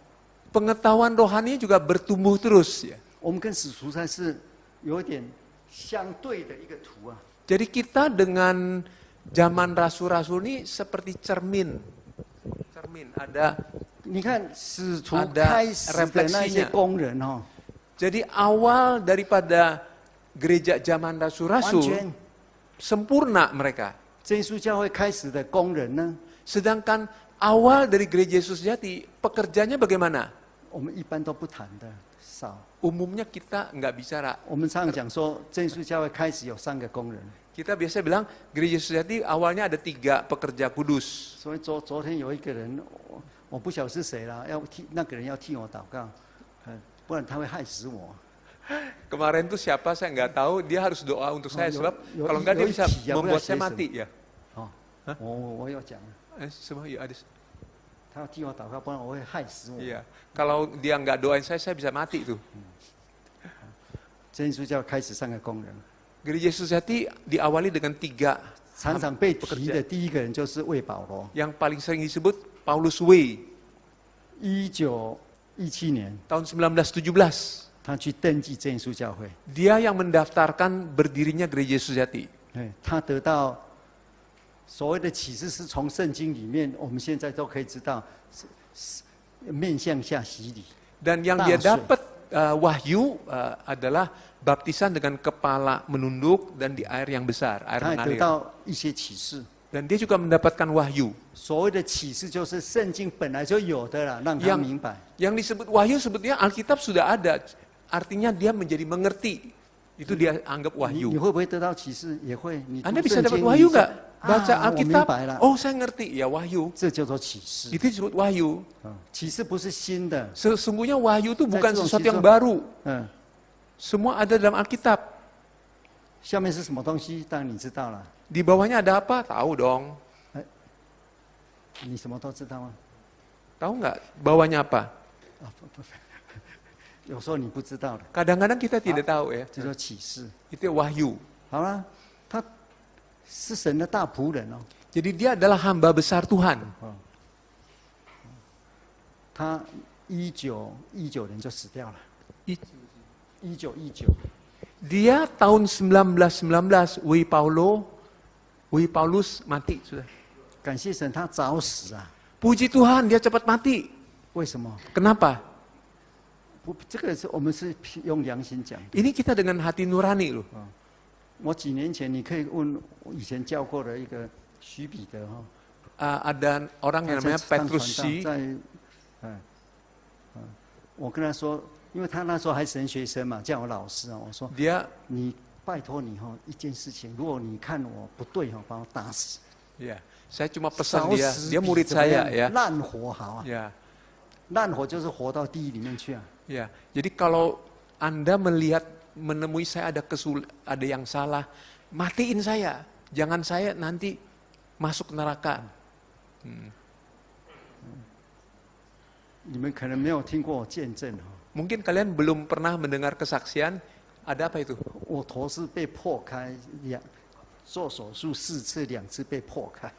Pengetahuan rohani juga bertumbuh terus ya.
我们跟使徒才是有一点相对的一个图啊。
Jadi kita dengan zaman rasul-rasul ini seperti cermin. Cermin ada.
你看使徒
Ada
开始的那些
refleksinya.
工人哦，
Jadi awal daripada gereja zaman
完
rasul-rasul
全
sempurna mereka.
真耶稣教会开始的工人呢，
Sedangkan awal dari gereja Yesus Jati pekerjanya bagaimana?
我们一般都不谈的少。
Umumnya kita nggak bicara.
我们常常讲说，真耶稣教会开始有3个工人，
Kita biasa bilang gereja Yesus Jati awalnya ada 3 pekerja kudus.
所以昨天有一个人，我不晓得是谁啦，要替那个人要替我祷告，不然他会害死我。
Kemarin tuh siapa saya nggak tahu, dia harus doa untuk saya
yo-
sebab
yo-
kalau nggak dia
yo-
bisa
ya,
membuat
benar,
saya
Jason.
mati ya.
哦，我要讲了，
Semua ya ada.
他要替我祷告，不然我会害死我。
Iya. Kalau dia nggak doain saya bisa mati tuh.
真耶稣教开始3个工人，
Gereja Sejati diawali dengan 3
常常被提的第一个人就是魏保罗。
yang paling sering disebut Paulus Wei.
1917年，
Tahun 1917,
他去登记真耶稣教会，
dia yang mendaftarkan berdirinya Gereja Sejati.
他得到所谓的启示是从圣经里面，我们现在都可以知道，是面向下洗礼。
Dan yang dia dapat wahyu adalah baptisan dengan kepala menunduk dan di air yang besar, air
他也得
mengalir.
到一些启示。
Dan dia juga mendapatkan wahyu.
所谓的启示就是圣经本来就有的了，让他明白。
Yang disebut wahyu sebetulnya Alkitab sudah ada, artinya dia menjadi mengerti. Itu dia anggap
你
wahyu.
会不会得到启示？也会。你读
Anda bisa
圣
dapat
经，
wahyu
你
nggak?
说
Baca
我明
Alkitab,
白了，
oh saya ngerti, ya wahyu.
这叫做启示。
Itu disebut wahyu.
启示不是新的，
Sesungguhnya wahyu itu bukan
Saya
sesuatu
cuma
yang
siswa.
baru.
嗯，
Semua ada dalam Alkitab.
下面是什么东西？当然你知道了，
Di bawahnya ada apa? Tahu dong.
你什么都知道吗？
Tahu nggak bawahnya apa?
啊，不，有时候你不知道的，
Kadang-kadang kita tidak tahu ya.
这叫启示。
Itu wahyu.
好了，他是神的大仆人哦，
Jadi dia adalah hamba besar Tuhan.
他1919年就死掉了。
I-
1919，
Dia tahun 1919, Wei Paulus mati sudah.
感谢神，他早死啊。
Puji Tuhan, dia cepat mati.
为什么？
Kenapa?
不，这个是我们是用良心讲的。
Ini kita dengan hati nurani loh.
我几年前你可以问我以前教过的一个徐彼得哈，
Ada orang yang
他
namanya
在当传
Petrus
道
Xi.
在，我跟他说，因为他那时候还神学生嘛，叫我老师啊，我说
Dia
你拜托你哈一件事情，如果你看我不对哈，把我打死，
ya, saya cuma pesan
烧
dia,
死
dia
比
murid
怎么
saya
样
ya.
烂活好啊，
Ya,
烂活就是活到地狱里面去啊。
ya. Jadi kalau Anda menemui saya ada yang salah, matiin saya. Jangan saya nanti masuk neraka.
你们可能没有听过我见证哈，
Mungkin kalian belum pernah mendengar kesaksian, ada apa itu?
我头是被破开做手术4次，2次被破开。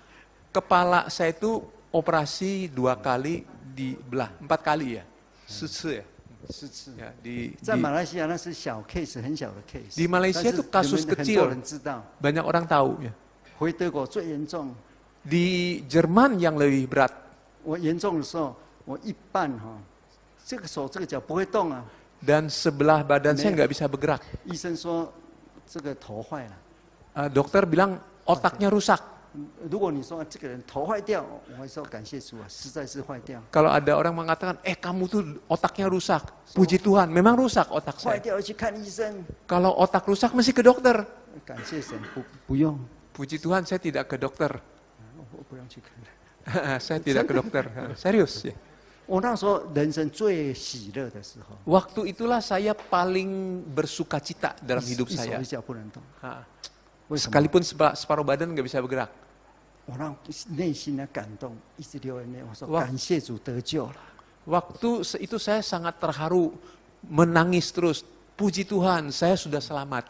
Kepala saya itu operasi 2 kali dibelah, 4 kali ya? 4 次ya?
4次。
Ya,
在马来西亚那是小 case， 很小的 case。
Di Malaysia
但是
itu kasus
你们
kecil
很多人知道，
banyak orang tahu ya.
回德国最严重。
Di Jerman yang lebih berat.
我严重的时候，我一半哈，这个手这个脚不会动啊。
Dan sebelah badan saya nggak bisa bergerak.
医生说这个头坏了。
Dokter bilang otaknya rusak.
如果你说这个人头坏掉，我会说感谢主啊，实在是坏掉。
Kalau ada orang mengatakan, kamu tuh otaknya rusak. Puji Tuhan, memang rusak otak
坏
saya.
掉要去看医生。
Kalau otak rusak mesti ke dokter.
感谢神，不用，
Puji Tuhan saya tidak ke dokter.
我不用去看。
Saya tidak ke dokter. Serius ya.
我那时候人生最喜乐的时候，
Waktu itulah saya paling bersuka cita dalam hidup
一手
saya.
一脚不能动。
Ha.
为什么？
Sekalipun separuh badan nggak bisa bergerak.
我让内心的感动，一直流眼泪。我说
哇
感谢主得救了。
Waktu itu saya sangat terharu, menangis terus. Puji Tuhan, saya sudah selamat.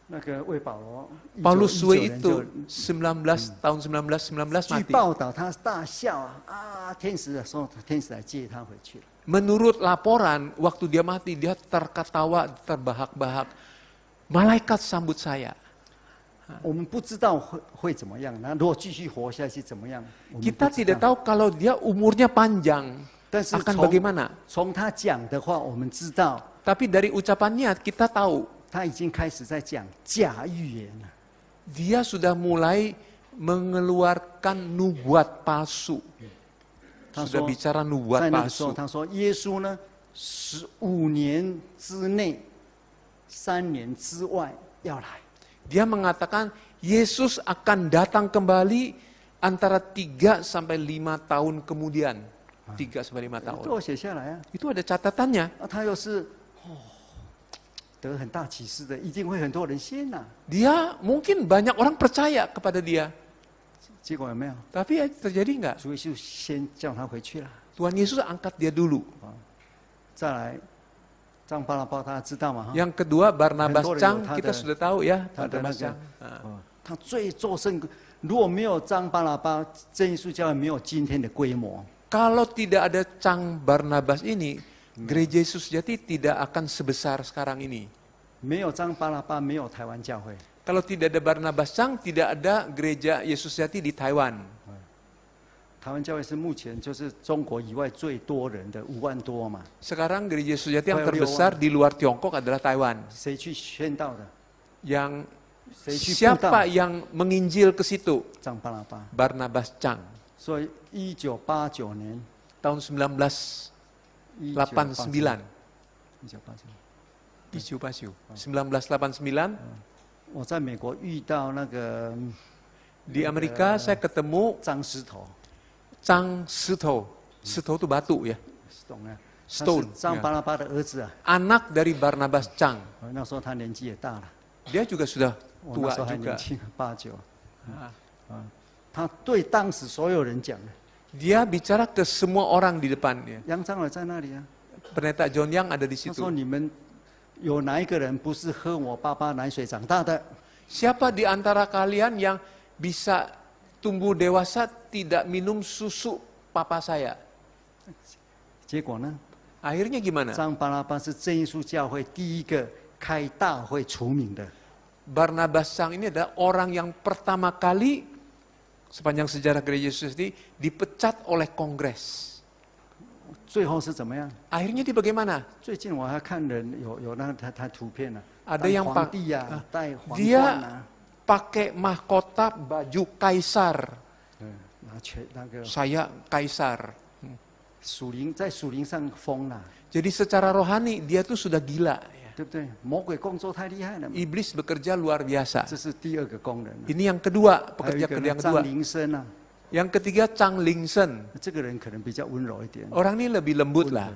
那个魏保罗
Paulus
1919
Wei
年就
itu tahun 1919
据
mati.
报道他大笑啊，天使说天使来接他回去了。
Menurut laporan, waktu dia mati, dia terketawa, terbahak-bahak. Malaikat sambut saya.
我们不知道会怎么样，那如果继续活下去怎么样？我们不
Kita
知
tidak
道。
tahu kalau dia umurnya panjang,
但是
akan bagaimana.
从他讲的话，我们知道
Tapi dari ucapannya kita tahu,
他已经开始在讲假预言了。
dia sudah mulai mengeluarkan nubuat palsu.
他
Sudah
说，
bicara
在
nubuat
那个时候，
palsu.
他说耶稣呢，15年之内，3年之外要来。
Dia mengatakan Yesus akan datang kembali antara 3 sampai 5 tahun kemudian. 3 sampai 5
这
tahun.
我写下来啊。
Itu ada catatannya.
他又是得很大启示的，一定会很多人信呐、
Dia mungkin banyak orang percaya kepada dia.
结果有没有？
Tapi terjadi nggak?
主耶稣先叫他回去了。
Tuhan Yesus angkat dia dulu.
再来，张巴拉巴大家知道吗？哈，
Yang kedua Barnabas
Henry
Chang,
Yotada-
kita sudah tahu ya
Yotada
Barnabas
naga.
Chang. Nah.
他最做圣，如果没有张巴拉巴，真耶稣教会没有今天的规模。
Kalau tidak ada Chang Barnabas ini, Gereja Yesus Sejati tidak akan sebesar sekarang ini.
没有张巴拉巴，没有台湾教会。
Kalau tidak ada Barnabas Chang, tidak ada Gereja Yesus Sejati di Taiwan.
台湾教会是目前就是中国以外最多人的5万多嘛。
Sekarang Gereja Yesus Sejati yang
Kayak
terbesar di luar Tiongkok adalah Taiwan.
谁去宣道的？
Yang
谁去布
siapa
道？
yang menginjil ke situ?
张巴拉巴。
Barnabas Chang.
所以1989年，
Tahun 1989. 1989.
我在美国遇到那个
Di Amerika saya ketemu
张石头，
Chang Sito. Sito itu batu ya.
懂了？他是
Stone.
张巴拉巴的儿子啊。
Anak dari Barnabas Chang.
那时候他年纪也大了，
Dia juga sudah
我那
tua
时候还
juga.
年轻，89。
Ah.
他对当时所有人讲的，
Dia bicara ke semua orang di depannya.
杨长老在那里啊。
Pendeta John Yang ada di
他
situ.
说你们有哪一个人不是喝我爸爸奶水长大的？
Siapa di antara kalian yang bisa tumbuh dewasa tidak minum susu papa saya?
结果呢？
Akhirnya gimana?
张巴拉巴是真耶稣教会第一个开大会除名的。
Barnabas Chang ini adalah orang yang pertama kali sepanjang sejarah Gereja Yesus ini dipecat oleh Kongres.
最后是怎么样？
Akhirnya dia bagaimana?
最近我还看人有那他图片呢、啊，
Ada yang
当皇帝呀、啊，戴皇冠
Dia
啊，
pakai mahkota baju kaisar.
然后那个
Saya kaisar.
属灵在属灵上疯了，
Jadi secara rohani dia tuh sudah gila. Ya.
对不对？魔鬼工作太厉害了嘛，
Iblis bekerja luar biasa.
这是第二个工人、啊。
Ini yang kedua,
还有一
pekerja
个
kerja
呢
yang
张
kedua.
灵生啊，
Yang ketiga Chang Lingsen.
这个人可能比较温柔一点。
Orang ini lebih lembut lah.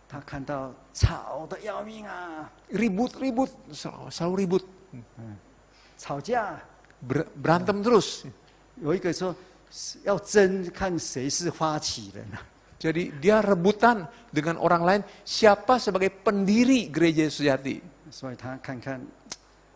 他看到吵得要命啊，
Ribut-ribut, selalu ribut.
吵架，
Berantem terus.
有一个说要争看谁是发起人啊。
Jadi dia rebutan dengan orang lain siapa sebagai pendiri gereja Yesus Sejati.
所以他看看，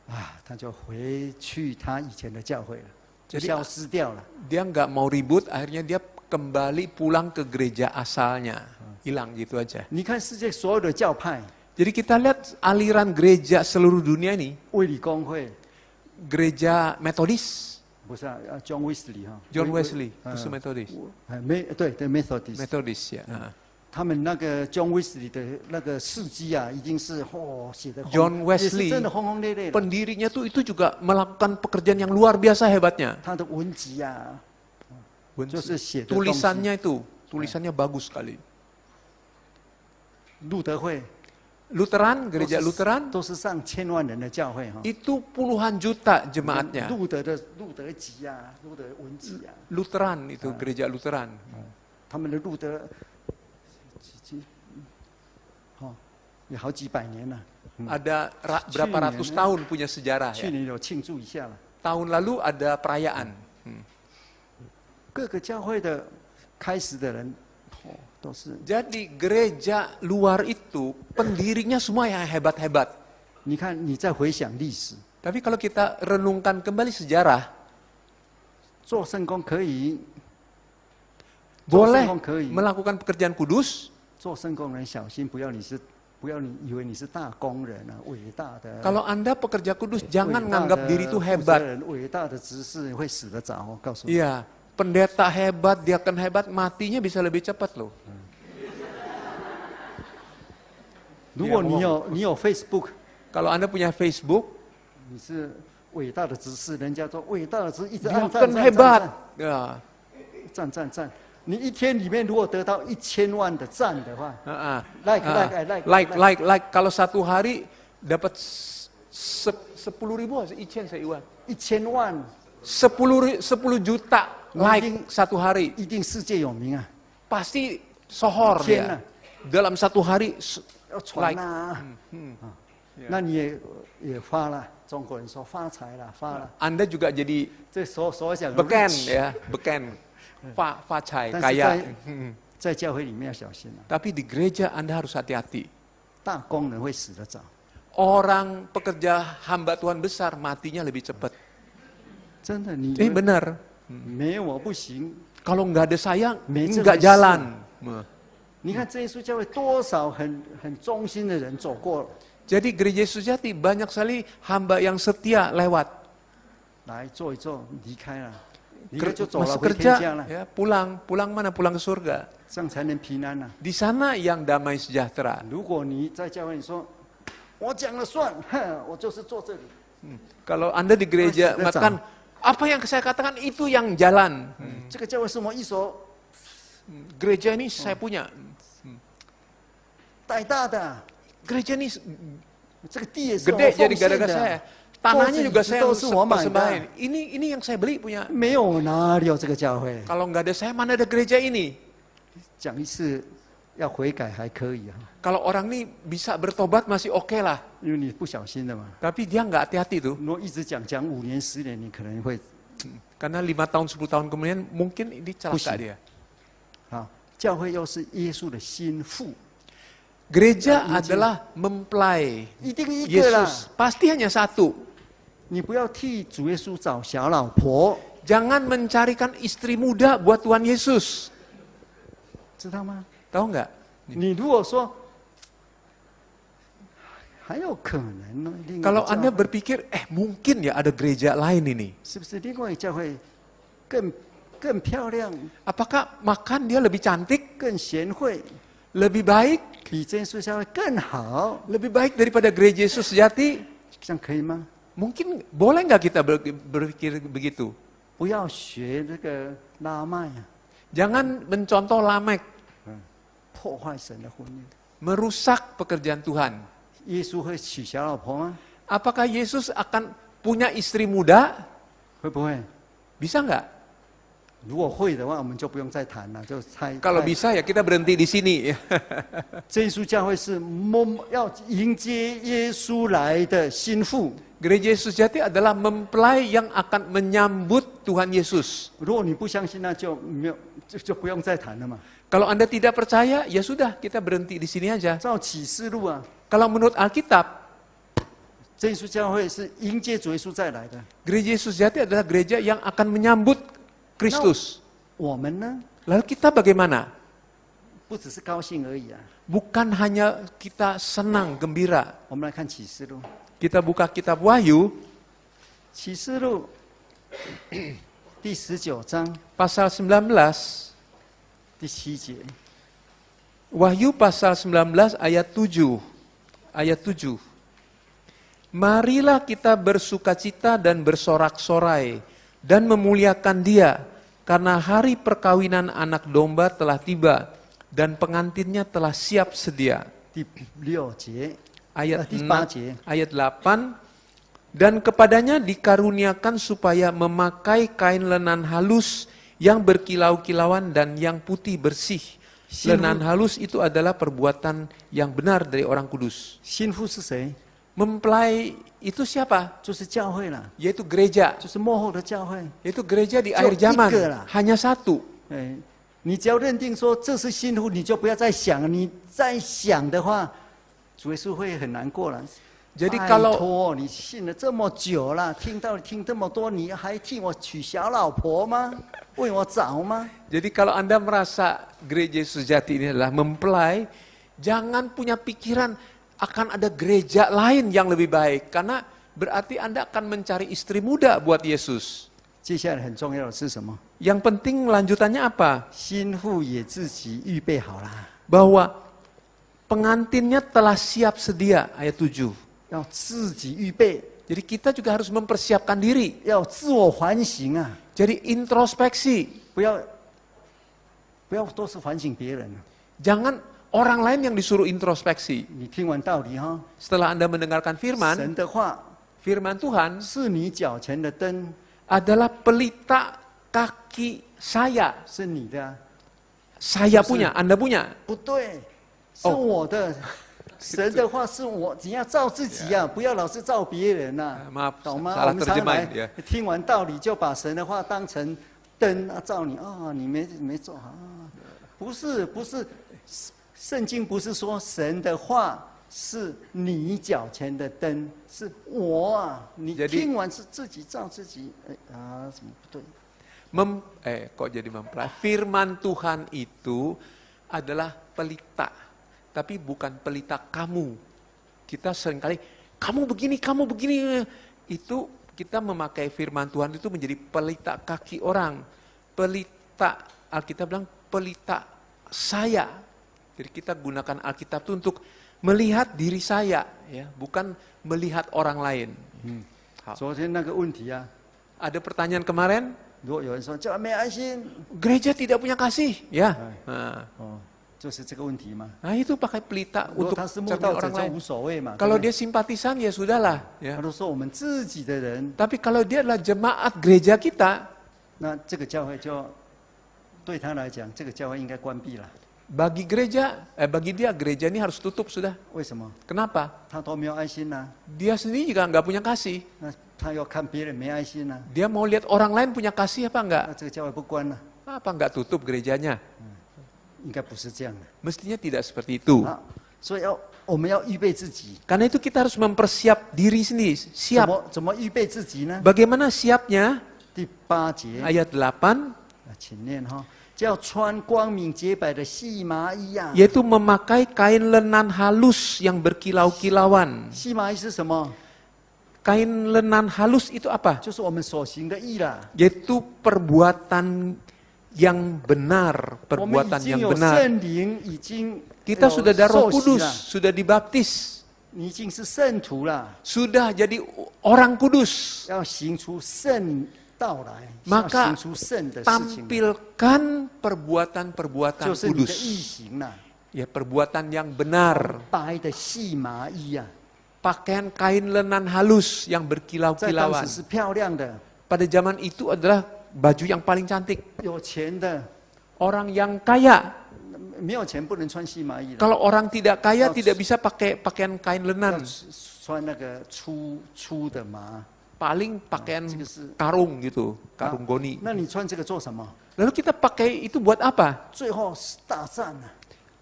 啊，他就回去他以前的教会了，就
Jadi
消失掉了。
dia nggak mau ribut, akhirnya dia kembali pulang ke gereja asalnya. Hilang gitu aja.
你看世界所有的教派，
Jadi kita lihat aliran gereja seluruh dunia ini,
卫理公会
gereja Metodis,
不是啊，John Wesley 哈
John Wesley,
嗯
itu Metodis.
对 Methodist，
Metodis ya. Ah.
他们那个 John Wesley 的那个事迹啊，已经是写的
John
也是
Wesley
真的轰轰烈烈的。
Pendirinya tuh itu juga melakukan pekerjaan yang luar biasa hebatnya.
他的文集啊，就是写的东西
Tulisannya itu, tulisannya bagus sekali.
路德会
Lutheran, gereja Lutheran
都是上千万人的教会哈。
itu puluhan juta jemaatnya.
路德的路德集啊，路德文集啊，
Lutheran itu gereja Lutheran.
他们的路德也好几百年了。
Ada berapa ratus tahun punya sejarah
去
ya.
年有庆祝一下了。
Tahun lalu ada perayaan.
各个教会的开始的人，都是
Jadi gereja luar itu pendirinya semua yang hebat-hebat.
你看你在回想历史，
Tapi kalau kita renungkan kembali sejarah,
做圣工可以，
boleh
做圣工可以，
melakukan pekerjaan kudus.
做圣工人小心，不要你以为你是大工人啊，伟大的。
Kalau Anda pekerja kudus,
伟
jangan
大
nganggap
的
diri itu
负责
hebat.
人伟大的执事会死得早，我告诉你。
Iya, pendeta hebat, diaken hebat, matinya bisa lebih cepat loh.
如果你有 Facebook，
Kalau Anda punya Facebook,
你是伟大的执事，人家说伟大的执事一直按赞
diaken hebat. Ya.
赞，你一天里面如果得到1000万的赞的话
like. Kalau satu hari dapat 10.000 Ichen saya Iwan.
1000万
10 juta like
Mungkin-
satu hari.
一定世界有名啊，
Pasti sohor
Ichen
dia.
lah.
Dalam satu hari
要传
like.
啊，那你也发了，中国人说发财了，发了，
Anda juga jadi
这所讲
beken ya, beken, facai,
但是
kaya.
在教会里面要小心了，
Tapi di gereja Anda harus hati-hati.
大工人会死得早，
Orang pekerja hamba Tuhan besar matinya lebih cepat.
真的你
Benar.
没有我不行。
Kalau nggak ada saya,
Meja
nggak
besar.
jalan.
你看这耶稣教会多少很忠心的人走过了，
Jadi gereja Yesus Jati banyak sekali hamba yang setia lewat.
来坐一坐，离开了，离开就走了，
Masuk
回天家
kerja,
了，
ya, pulang mana? Pulang ke surga.
这样才能平安啊。
Di sana yang damai sejahtera.
如果你在教会你说，我讲了算，哼，我就是坐这里，
Kalau Anda di gereja
Sudah
mengatakan, apa yang saya katakan itu yang jalan.
这个教会是我一手
Gereja ini saya punya.
带大的，
Gereja ini
这个地也是我
gede
奉
jadi
献
gara-gara
的
saya. Tanahnya juga saya
都是我买的，
persembahin. Ini yang saya beli punya.
没有哪里有这个教会？
Kalau nggak ada saya, mana ada gereja ini?
讲一次要悔改还可以啊，
Kalau orang ini bisa bertobat masih oke lah.
因为你不小心的嘛。
Tapi dia nggak hati-hati tuh.
如果一直讲5年10年，你可能会
Karena 5 tahun, 10 tahun kemudian mungkin ini celaka
Pusing.
dia.
啊，教会又是耶稣的心腹，
Gereja adalah mempelai
一定一个啦。
Yesus. Pasti hanya satu.
你不要替主耶稣找小老婆，
Jangan mencarikan istri muda buat Tuhan Yesus.
知道吗？
Tahu nggak?
你如果说还有可能呢，另外一个
Kalau
教
Anda
会
berpikir, mungkin ya ada gereja lain ini.
是不是另外一个教会更漂亮、
Apakah makan dia lebih cantik,
更贤惠，
lebih baik,
比这稣教会更好？
lebih baik daripada gereja Yesus sejati?
这样可以吗？
Mungkin boleh nggak kita berpikir begitu?
不要学这个拉麦啊，
Jangan mencontoh Lamek,
破坏神的婚姻。
merusak pekerjaan Tuhan.
耶稣会娶小老婆吗？
Apakah Yesus akan punya istri muda?
会不会？
Bisa nggak?
如果会的话，我们就不用再谈了，就猜。
Kalau bisa ya kita berhenti di sini.
这耶稣教会是要迎接耶稣来的心腹。
Gereja Yesus Jati adalah mempelai yang akan menyambut Tuhan Yesus.
如果你不相信，那就没有就不用再谈了嘛。
Kalau Anda tidak percaya, ya sudah, kita berhenti di sini aja.
照启示录啊，
Kalau menurut Alkitab,
这耶稣教会是迎接主耶稣再来的。
Gereja Yesus Jati adalah gereja yang akan menyambut Kristus.
我们呢，
Lalu kita bagaimana?
不只是高兴而已啊。
Bukan hanya kita senang, gembira.
我们来看启示录，
Kita buka kitab Wahyu,
启示录第19章
pasal 19.
第7节，
Wahyu pasal 19 ayat 7. Ayat 7. Marilah kita bersukacita dan bersorak-sorai dan memuliakan Dia, karena hari perkawinan anak domba telah tiba dan pengantinnya telah siap sedia.
第6节，
Ayat
第
6,
8节，
ayat 8. Dan kepadanya dikaruniakan supaya memakai kain lenan halus yang berkilau-kilauan dan yang putih bersih. Lenan halus itu adalah perbuatan yang benar dari orang kudus.
心腹是谁？
Mempelai itu siapa?
就是教会啦，
Yaitu gereja.
就是幕后的教会。
Yaitu gereja di akhir zaman. Hanya satu.
哎，你只要认定说这是心腹，你就不要再想了。你再想的话，主耶稣会很难过了。
Jadi
拜
kalau
托，你信了这么久了，听这么多，你还替我娶小老婆吗？为我找吗？
Jadi kalau Anda merasa gereja sejati ini adalah mempelai, jangan punya pikiran akan ada gereja lain yang lebih baik. Karena berarti Anda akan mencari istri muda buat Yesus.
接下来很重要的是什么？
Yang penting lanjutannya apa?
心腹也自己预备好了，
Bahwa pengantinnya telah siap sedia, ayat 7.
要自己预备，
Jadi kita juga harus mempersiapkan diri.
要自我反省啊！
Jadi introspeksi.
不要都是反省别人啊。
Jangan orang lain yang disuruh introspeksi.
你听完道理哈，
Setelah Anda mendengarkan firman,
神的话
firman Tuhan
是你脚前的灯，
adalah pelita kaki saya.
是你的啊，
Saya punya, Anda punya.
不对，是我的。神的话是我，你要照自己啊，不要老是照别人呐、
Maaf,
懂吗？
salah
我们常
terjemahin
来
ya.
听完道理就把神的话当成灯啊，照你啊，你没做啊，不是，圣经不是说神的话是你脚前的灯，是我啊，你
Jadi-
听完是自己照自己，怎么不对？
Kok jadi mempelai? Firman Tuhan itu adalah pelita, tapi bukan pelita kamu. Kita seringkali, kamu begini. Itu kita memakai firman Tuhan itu menjadi pelita kaki orang. Pelita, Alkitab bilang pelita saya. Jadi kita gunakan Alkitab itu untuk melihat diri saya, ya, bukan melihat orang lain.
昨天那个问题啊，
Ada pertanyaan kemarin,
如果有人说教会没爱心，
gereja tidak punya kasih, ya. Nah,
就是这个问题嘛。
nah itu pakai pelita
如果
untuk
他是慕
cermin
道者
orang
就
lain.
无所谓嘛。
Kalau
对不对
dia simpatisan ya sudahlah,
他
ya.
都说我们自己的人，
Tapi kalau dia adalah jemaat gereja kita,
那这个教会就对他来讲，这个教会应该关闭了。
bagi dia gereja ini harus tutup sudah.
为什么？
Kenapa?
他都没有爱心呐、
Dia sendiri juga nggak punya kasih.
那他要看别人没爱心呐、
Dia mau lihat orang lain punya kasih apa enggak?
那这个教会不关了，
Apa enggak tutup gerejanya?
应该不是这样的
Mestinya tidak seperti itu.
啊。所以我们要预备自己，
Karena itu kita harus mempersiap diri sendiri.
怎
Siap.
么预备自己呢？
Bagaimana siapnya?
第8节，
Ayat 8,
请念哈，叫穿光明洁白的细麻衣啊。
yaitu memakai kain lenan halus yang berkilau-kilauan.
细麻衣是什么？
Kain lenan halus itu apa?
就是我们所行的义啦。
Yaitu perbuatan yang benar,
我们已
perbuatan
经
yang
有
benar.
圣灵，已经
Kita sudah ada Roh
受洗
Kudus,
了，
sudah dibaptis,
你已经是圣徒了，
sudah jadi orang kudus.
要行出圣道来，要
Maka
行出圣的事情，
tampilkan perbuatan-perbuatan
就是你的
kudus.
义行啦。
Ya, perbuatan yang benar.
白的细麻衣啊，
Pakaian kain lenan halus yang
在当
berkilau-kilauan.
时是漂亮的，
Pada zaman itu adalah baju yang paling cantik.
有钱的，
Orang yang kaya,
没有钱不能穿细麻衣的，
kalau orang tidak kaya tidak bisa pakai pakaian kain
要
lenan.
穿那个粗的麻。
Paling pakaian
这个是，
karung gitu, karung goni.
那你穿这个做什么？
Lalu kita pakai itu buat apa?
最后是大战啊！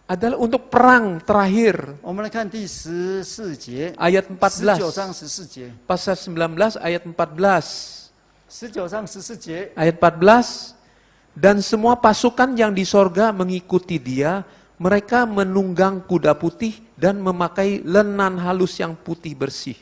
Adalah untuk perang terakhir.
我们来看第14节，
Ayat
19章
14.
14节，
Pasal 19 ayat 14.
19章14节，
Ayat 14. Dan semua pasukan yang di sorga mengikuti dia. Mereka menunggang kuda putih dan memakai lenan halus yang putih bersih.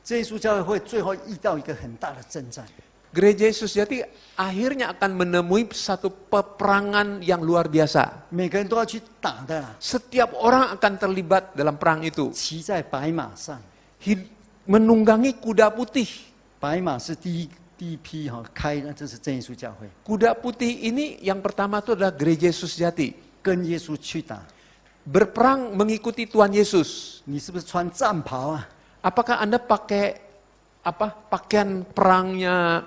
这耶稣教会会最后遇到一个很大的征战，
Gereja Yesus Jati akhirnya akan menemui satu peperangan yang luar biasa.
每个人都要去打的啦，
Setiap orang akan terlibat dalam perang itu.
骑在白马上，
Menunggangi kuda putih.
白马是第一批哈开的，这是真耶稣教会，
Kuda putih ini yang pertama itu adalah Gereja Yesus Jati.
跟耶稣去打。
Berperang mengikuti Tuhan Yesus.
你是不是穿战袍啊？
Apakah Anda pakai pakaian perangnya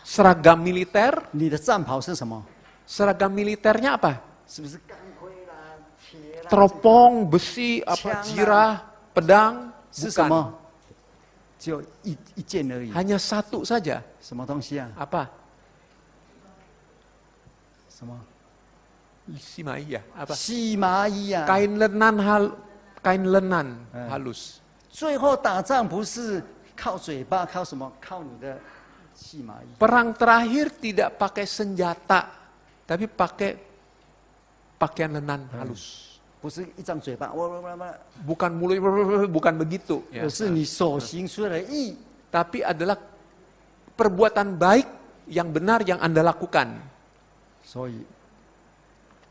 seragam militer?
你的战袍是什么？
Seragam militernya apa?
是不是钢盔啦、铁啦？
Teropong, besi,
Ciang
jirah, pedang?
是什
Bukan.
么？只有一件而已。
Hanya satu saja.
什么东西啊？
Apa?
什么？
Simai ya? Apa?
细麻衣啊！
Kain lenan halus.
最后打仗不是靠嘴巴，靠什么？靠你的细麻衣。
Perang terakhir tidak pakai senjata, tapi pakai pakaian lenan halus.
不是一张嘴巴，
Bukan mulut, bukan begitu. Ya.
而是你所行出来的义。
Tapi adalah perbuatan baik yang benar yang Anda lakukan.
所以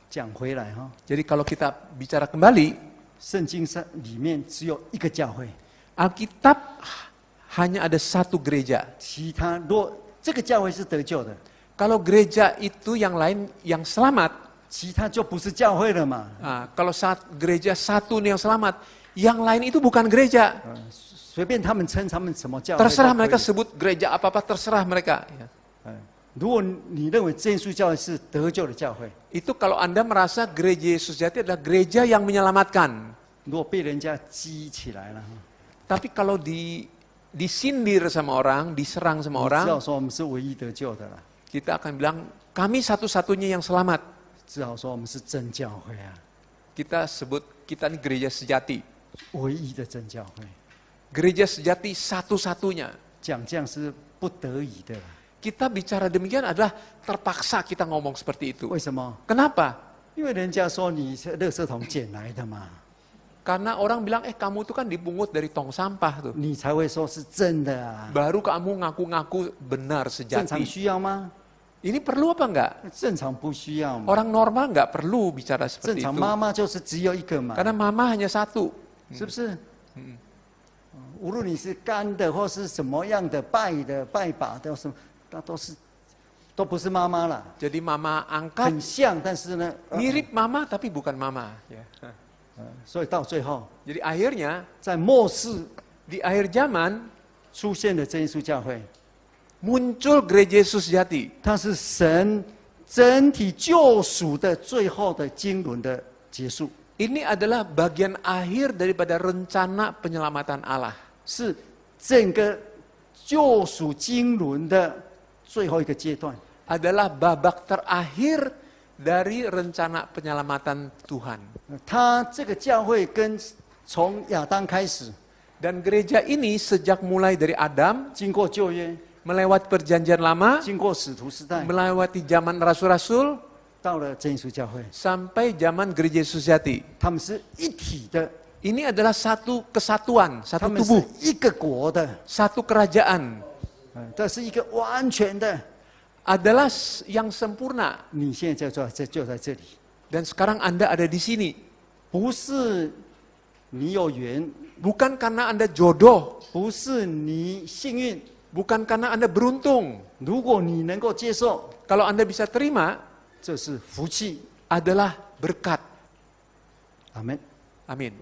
讲回来哈，
Jadi kalau kita bicara kembali,
圣经上里面只有一个教会，
Alkitab hanya ada satu gereja.
其他若这个教会是得救的，
Kalau gereja itu yang lain yang selamat,
其他就不是教会了嘛。
kalau gereja satu nih yang selamat, yang lain itu bukan gereja.
随便他们称他们什么教会都可以。
Terserah mereka sebut gereja apa-apa, terserah mereka. Ya.
如果你认为真耶稣教会是得救的教会，
Itu kalau Anda merasa gereja Yesus Jati adalah gereja yang menyelamatkan.
如果被人家激起来了，
Tapi kalau disindir sama orang, diserang sama
你知道
orang,
说我们是唯一得救的了，
kita akan bilang, kami satu-satunya yang selamat.
只好说我们是真教会啊，
Kita sebut, kita ini gereja sejati.
唯一的真教会。
Gereja sejati satu-satunya.
讲这样是不得已的啦，
Kita bicara demikian adalah terpaksa kita ngomong seperti itu.
为什么？
Kenapa?
因为人家说你是垃圾桶捡来的嘛，
Karena orang bilang, kamu tuh kan dipungut dari tong sampah tuh.
你才会说是真的啊。
Baru kamu ngaku-ngaku benar
正常
sejati.
需要吗？
Ini perlu apa enggak?
正常不需要嘛。
Orang normal enggak perlu bicara
正
seperti
常
itu.
妈妈就是只有一个嘛，
Karena mama hanya satu.
是不是？无论你是干的或是什么样的拜的拜把的什么，那都不是妈妈啦，
Jadi mama angkat
很像，但是呢，
mirip mama tapi bukan mama. Ya.
所以到最后，
Jadi akhirnya
在末世
di akhir zaman
出现的真耶稣教会，
muncul gereja Yesus sejati.
它是神整体救赎的最后的经纶的结束，
Ini adalah bagian akhir daripada rencana penyelamatan Allah.
是整个救赎经纶的最后一个阶段。
Adalah babak terakhir dari rencana penyelamatan Tuhan.
他这个教会跟从亚当开始，
Dan gereja ini sejak mulai dari Adam,
经过旧约，
melewati perjanjian lama,
经过使徒时代，
melewati zaman rasul-rasul,
到了真耶稣教会，
sampai zaman gereja Yesus sejati.
他们是一体的，
Ini adalah satu kesatuan,
他
satu
们是
tubuh,
一个国的，
satu kerajaan.
这是一个完全的。
Adalah yang sempurna.
你现在就在这里，
Dan sekarang Anda ada di sini.
不是你有缘，
Bukan karena Anda jodoh,
不是你幸运。
bukan karena Anda beruntung.
如果你能够接受，
Kalau Anda bisa terima,
这是福气。
adalah berkat.
阿门。
Amin.